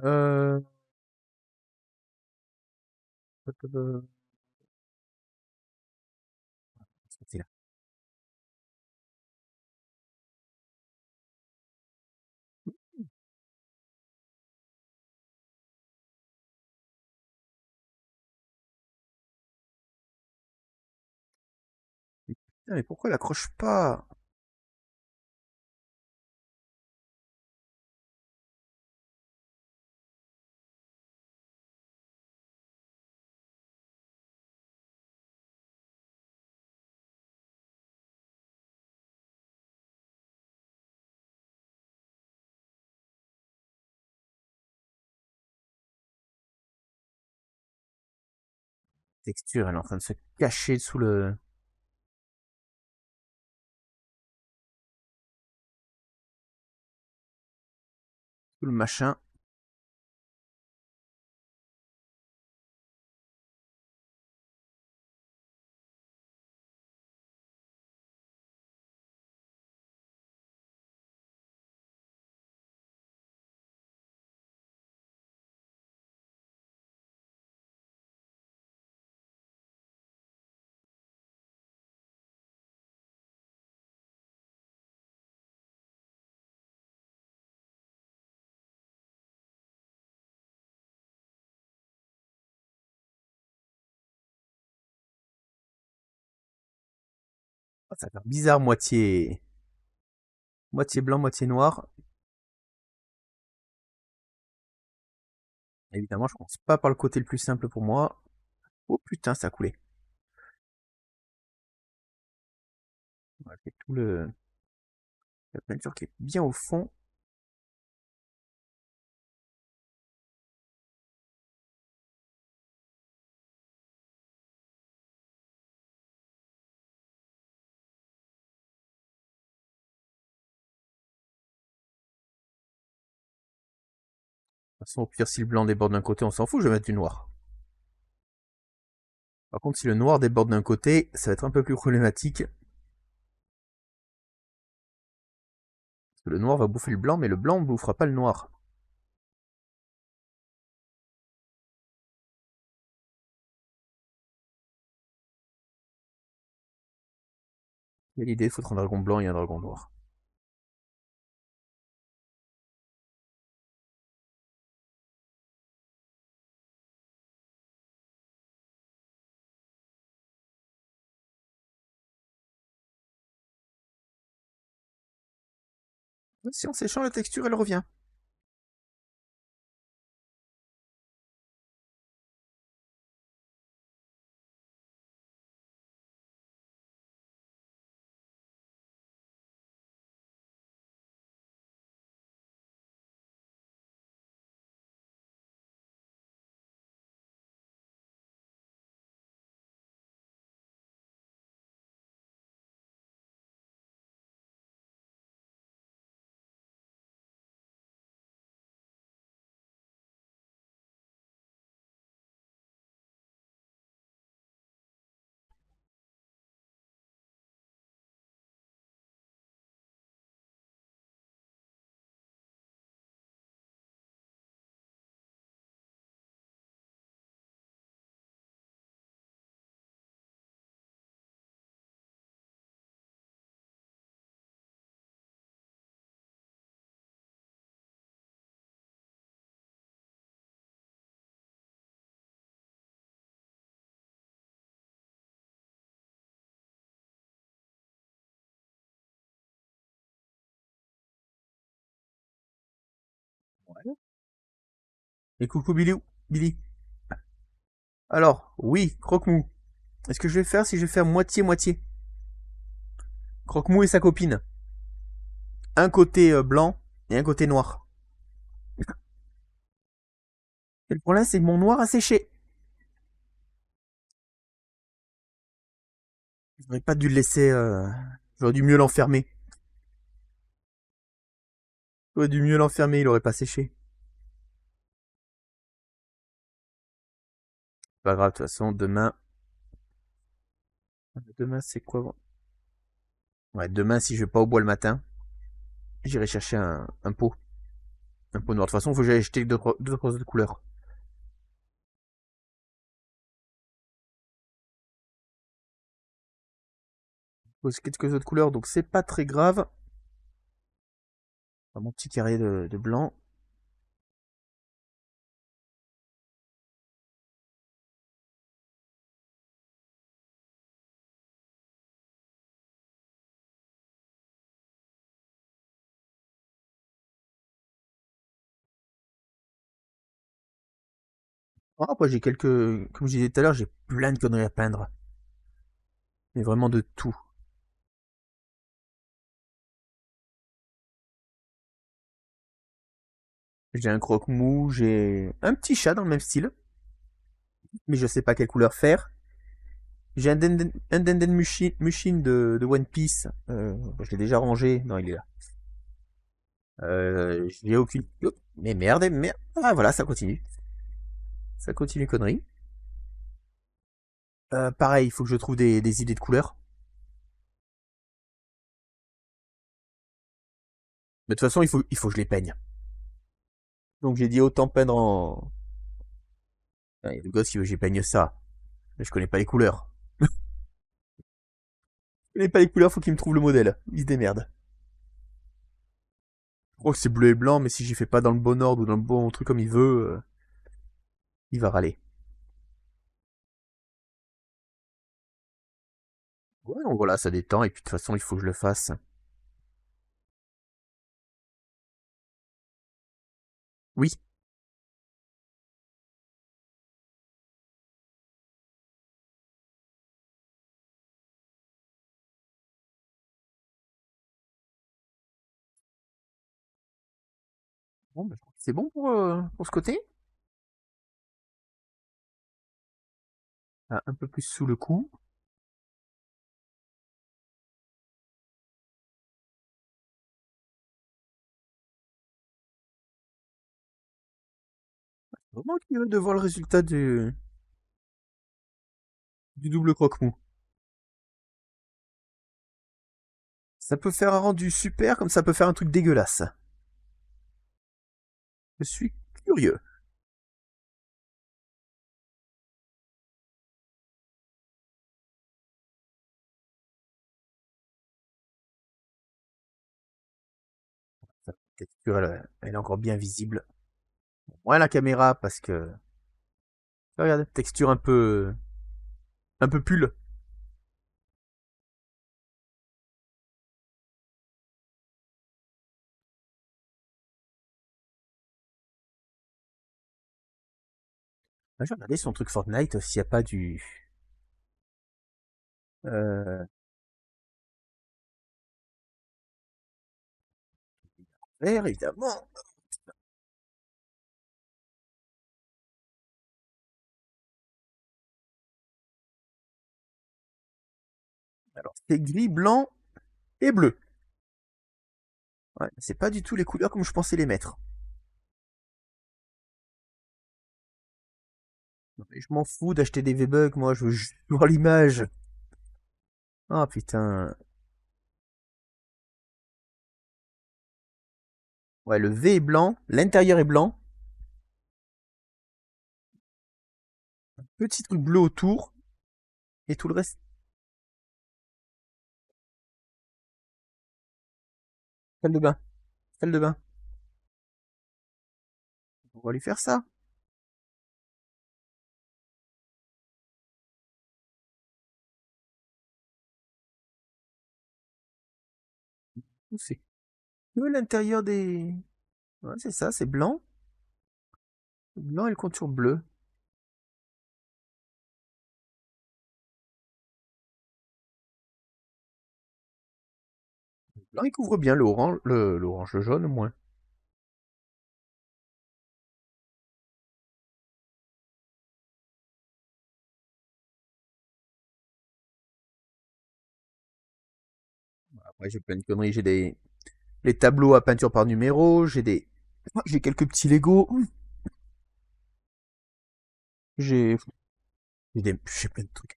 A: Euh... C'est là. Putain, mais pourquoi elle accroche pas? Texture, elle est en train de se cacher sous le machin. Ah, ça va faire bizarre, moitié blanc, moitié noir. Évidemment, je commence pas par le côté le plus simple pour moi. Oh putain, ça a coulé. Voilà, c'est tout la peinture qui est bien au fond. De toute façon, au pire, si le blanc déborde d'un côté, on s'en fout, je vais mettre du noir. Par contre, si le noir déborde d'un côté, ça va être un peu plus problématique. Parce que le noir va bouffer le blanc, mais le blanc ne bouffera pas le noir. Il y a l'idée de foutre un dragon blanc et un dragon noir. Si on s'échange la texture, elle revient. Ouais. Et coucou Billy. Billy. Alors, oui, croque-mou. Est-ce que je vais faire si je vais faire moitié-moitié? Croque-Mou et sa copine. Un côté blanc et un côté noir. Et le problème, c'est que mon noir a séché. J'aurais pas dû le laisser. J'aurais dû mieux l'enfermer. J'aurais dû mieux l'enfermer, il aurait pas séché. Pas grave, de toute façon, demain. Demain, c'est quoi bon. Ouais, demain, si je vais pas au bois le matin, j'irai chercher un pot. Un pot noir. De toute façon, il faut que j'aille acheter deux autres couleurs. Il faut quelques autres couleurs, donc c'est pas très grave. Mon petit carré de blanc. Ah, après, j'ai quelques. Comme je disais tout à l'heure, j'ai plein de conneries à peindre. Mais vraiment de tout. J'ai un croque-mou, j'ai un petit chat dans le même style, mais je sais pas quelle couleur faire. J'ai un Denden Mushin de One Piece. Je l'ai déjà rangé. Non, il est là. J'ai aucune. Oh, mais merde, merde. Ah voilà, ça continue. Ça continue connerie. Pareil, il faut que je trouve des idées de couleurs. Mais de toute façon, il faut que je les peigne. Donc j'ai dit autant peindre en. Ah, il y a le gosse qui veut que j'y peigne ça. Mais je connais pas les couleurs. Je connais pas les couleurs, faut qu'il me trouve le modèle. Il se démerde. Je crois que c'est bleu et blanc, mais si j'y fais pas dans le bon ordre ou dans le bon truc comme il veut, il va râler. Ouais, donc voilà, ça détend, et puis de toute façon, il faut que je le fasse. Oui. Bon, bah, c'est bon pour ce côté. Ah, un peu plus sous le cou. Vraiment curieux de voir le résultat du double croque-mou. Ça peut faire un rendu super, comme ça peut faire un truc dégueulasse. Je suis curieux. La texture, elle est encore bien visible. Ouais, la caméra, parce que... Regarde, texture un peu pull. Ah, j'ai regardé son truc Fortnite, s'il n'y a pas du... Euh, vert, évidemment. Alors, c'est gris, blanc et bleu. Ouais, c'est pas du tout les couleurs comme je pensais les mettre. Mais je m'en fous d'acheter des V-Bucks, moi, je veux juste voir l'image. Ah putain. Ouais, le V est blanc, l'intérieur est blanc, petit truc bleu autour, et tout le reste, salle de bain. Salle de bain. On va lui faire ça. C'est que l'intérieur des... Ouais, c'est ça, c'est blanc. Blanc et le contour bleu. Là, il couvre bien le jaune, moins. Après, j'ai plein de conneries. J'ai les tableaux à peinture par numéro. J'ai quelques petits Lego. J'ai, j'ai plein de trucs.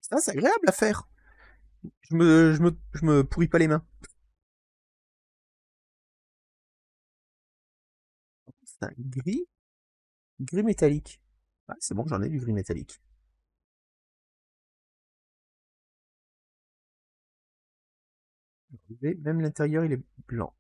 A: Ça, c'est agréable à faire. Je me pourris pas les mains. C'est un gris métallique. Ah, c'est bon, j'en ai du gris métallique. Même l'intérieur, il est blanc.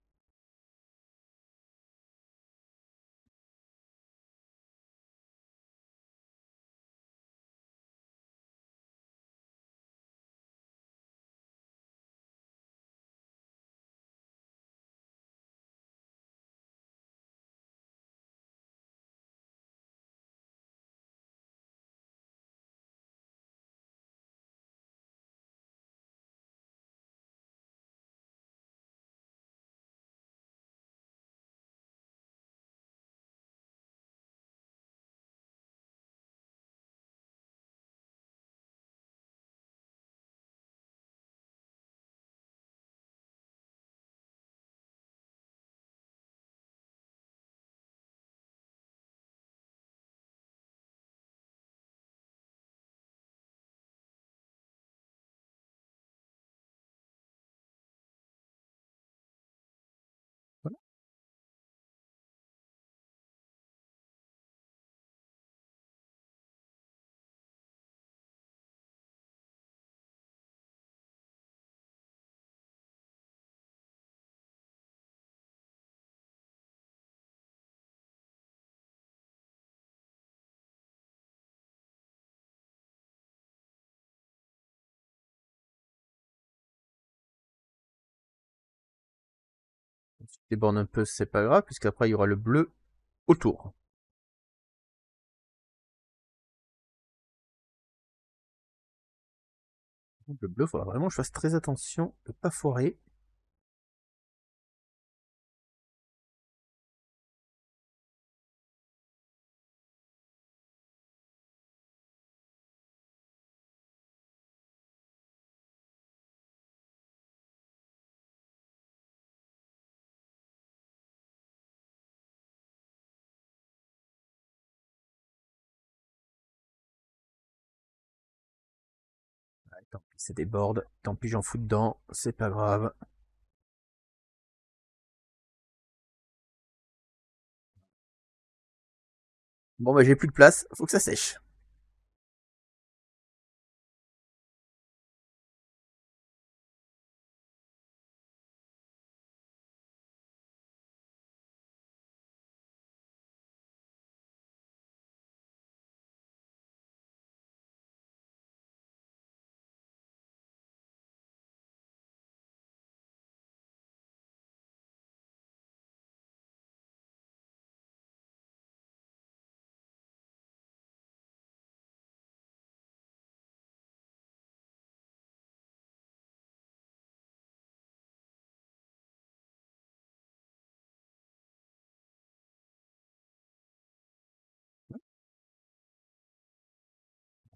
A: Voilà. Si tu débordes un peu, c'est pas grave, puisqu'après, il y aura le bleu autour. Donc, le bleu, il faudra vraiment que je fasse très attention de pas foirer. Ouais, tant pis, ça déborde. Tant pis, j'en fous dedans. C'est pas grave. Bon, bah, j'ai plus de place. Faut que ça sèche.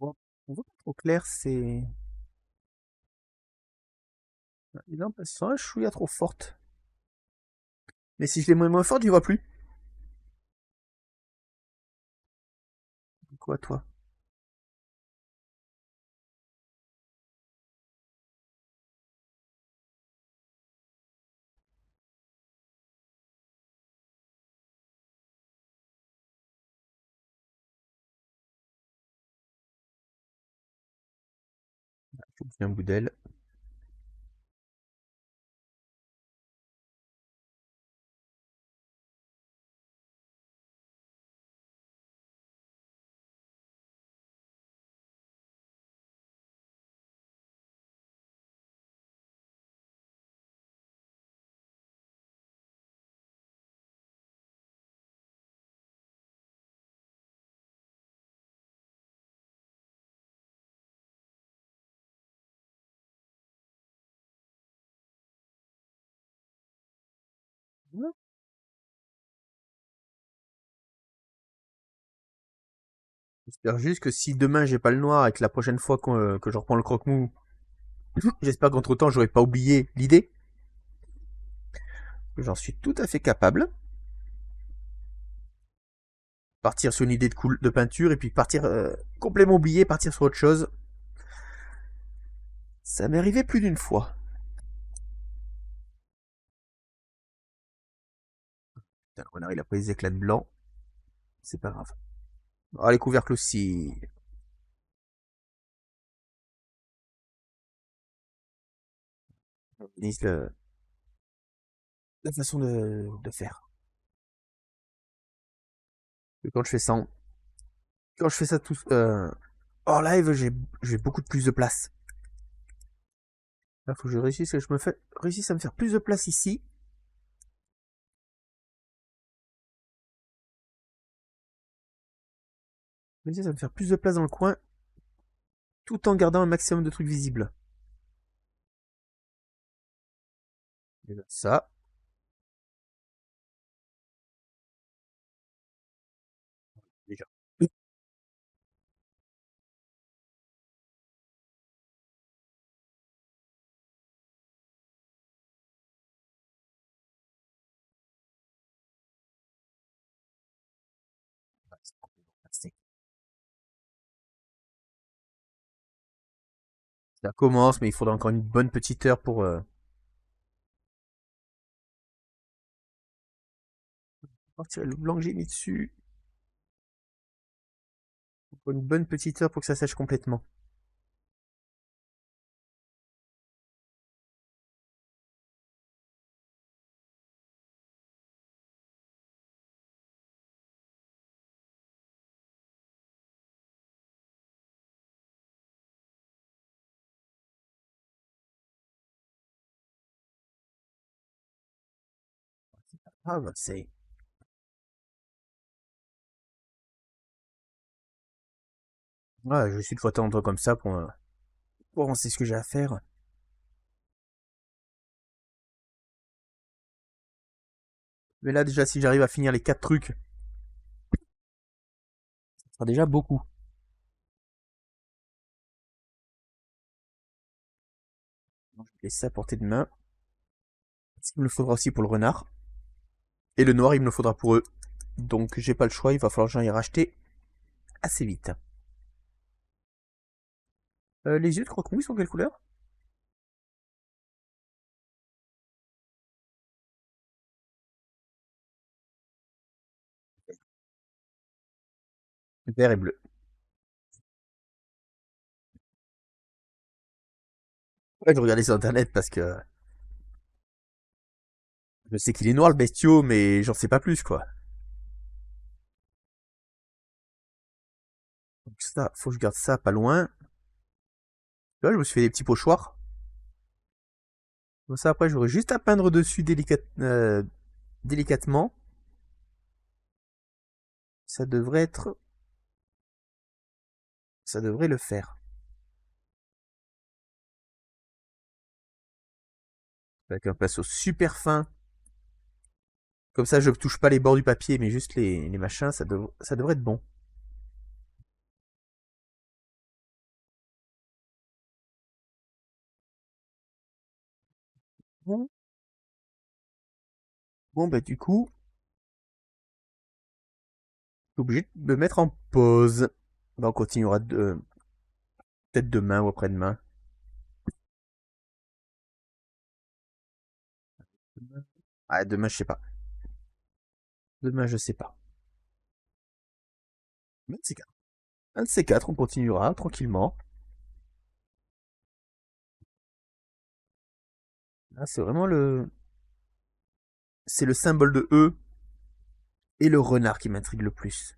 A: Bon, on voit pas trop clair, c'est. Les lampes, elles sont un chouïa trop fortes. Mais si je les mets moins fort, tu vois plus. Quoi, toi? Faut que je un bout d'aile. J'espère juste que si demain j'ai pas le noir et que la prochaine fois que je reprends le croque-mou, j'espère qu'entre temps j'aurai pas oublié l'idée. J'en suis tout à fait capable. Partir sur une idée de peinture et puis partir complètement oublié, partir sur autre chose. Ça m'est arrivé plus d'une fois. Putain, le renard il a pas les éclats de blanc. C'est pas grave. Ah, les couvercles aussi. Organise la façon de faire. Et quand je fais ça tout hors live, j'ai beaucoup de plus de place. Là, faut que je réussisse, réussisse à me faire plus de place ici. Réussisse à me faire plus de place dans le coin, tout en gardant un maximum de trucs visibles. Déjà ça. Déjà. Ça commence, mais il faudra encore une bonne petite heure pour retirer le blanc que j'ai mis dessus. Il faut une bonne petite heure pour que ça sèche complètement. Ah bah c'est... Ouais, je suis de fois temps comme ça pour avancer ce que j'ai à faire. Mais là déjà si j'arrive à finir les 4 trucs, ça sera déjà beaucoup. Je vais laisser ça à portée de main. Il me le faudra aussi pour le renard. Et le noir, il me le faudra pour eux. Donc j'ai pas le choix, il va falloir que j'en aille racheter assez vite. Les yeux de croque-mou, ils sont quelle couleur? Vert et bleu. Ouais, je regardais sur internet parce que je sais qu'il est noir le bestiau, mais j'en sais pas plus quoi. Donc ça, faut que je garde ça pas loin. Là, je me suis fait des petits pochoirs. Comme ça, après, j'aurai juste à peindre dessus délicatement. Ça devrait être, ça devrait le faire. Avec un pinceau super fin. Comme ça, je ne touche pas les bords du papier, mais juste les machins, ça devrait être bon. Bon, bon bah du coup, je suis obligé de me mettre en pause. Bah, on continuera peut-être demain ou après-demain. Ah, demain, je sais pas. Demain, je sais pas. Mais c'est quatre. Un de ces quatre, on continuera tranquillement. Là, c'est vraiment c'est le symbole de E et le renard qui m'intrigue le plus.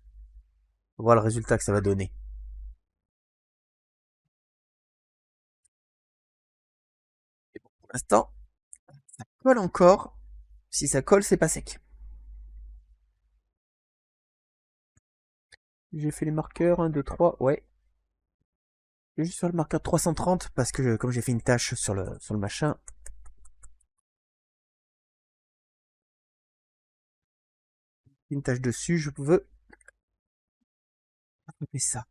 A: On va voir le résultat que ça va donner. Et bon, pour l'instant, ça colle encore. Si ça colle, c'est pas sec. J'ai fait les marqueurs 1, 2, 3, ouais. Je vais juste faire le marqueur 330 parce que comme j'ai fait une tâche sur le machin, une tâche dessus, je veux Mais ça.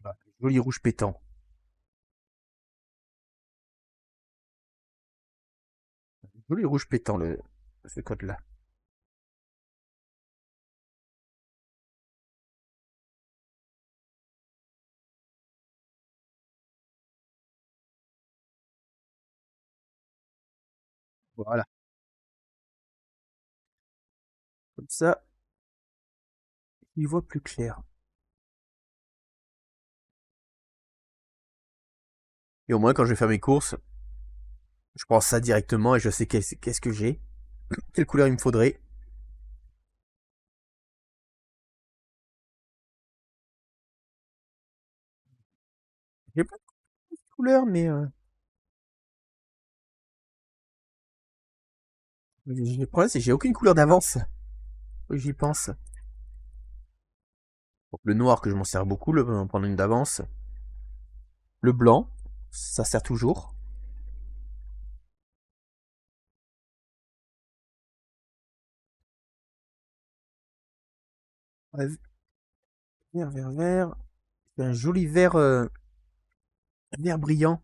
A: Voilà. Joli rouge pétant. Joli rouge pétant, ce code-là. Voilà. Comme ça, il voit plus clair. Et au moins, quand je vais faire mes courses, je prends ça directement et je sais qu'est-ce que j'ai, quelle couleur il me faudrait. J'ai pas de couleur, mais le problème, c'est que j'ai aucune couleur d'avance. Oui, j'y pense. Donc, le noir, que je m'en sers beaucoup, en prendre une d'avance. Le blanc, ça sert toujours. Ouais, vert, vert, vert. C'est un joli vert, vert brillant.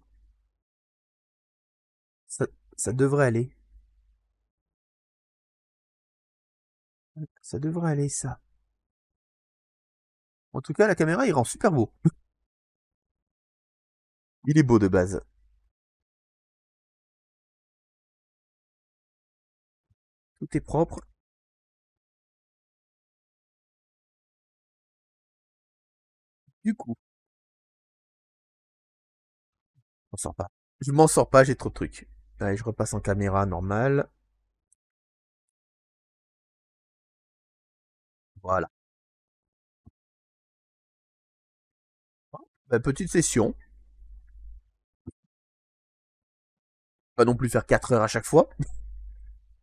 A: Ça, ça devrait aller. Ça devrait aller, ça. En tout cas, la caméra, il rend super beau. Il est beau de base. Tout est propre. Du coup, je m'en sors pas. Je m'en sors pas, j'ai trop de trucs. Allez, je repasse en caméra normale. Voilà. Bah, petite session. Pas non plus faire 4 heures à chaque fois.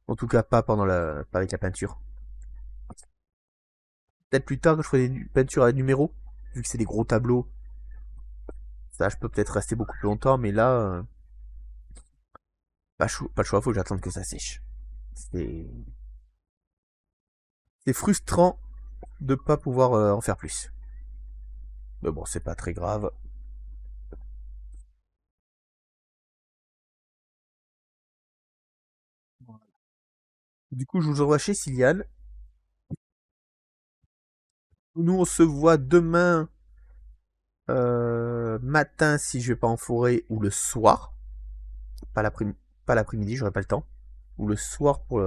A: En tout cas, pas avec la peinture. Peut-être plus tard que je ferai des peintures à numéro. Vu que c'est des gros tableaux. Ça, je peux peut-être rester beaucoup plus longtemps, mais là, pas le choix, faut que j'attende que ça sèche. C'est c'est frustrant de pas pouvoir en faire plus. Mais bon, c'est pas très grave. Du coup, je vous envoie chez Siliane. Nous, on se voit demain matin si je vais pas en forêt ou le soir. Pas l'après- pas l'après-midi, j'aurai pas le temps. Ou le soir pour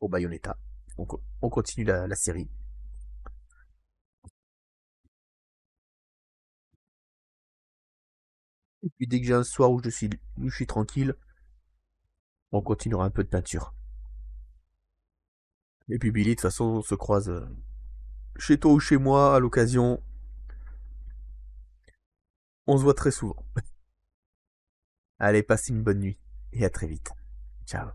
A: Bayonetta. Donc on continue la série. Et puis dès que j'ai un soir où je suis tranquille, on continuera un peu de peinture. Et puis Billy, de toute façon, on se croise chez toi ou chez moi à l'occasion. On se voit très souvent. Allez, passe une bonne nuit et à très vite. Ciao.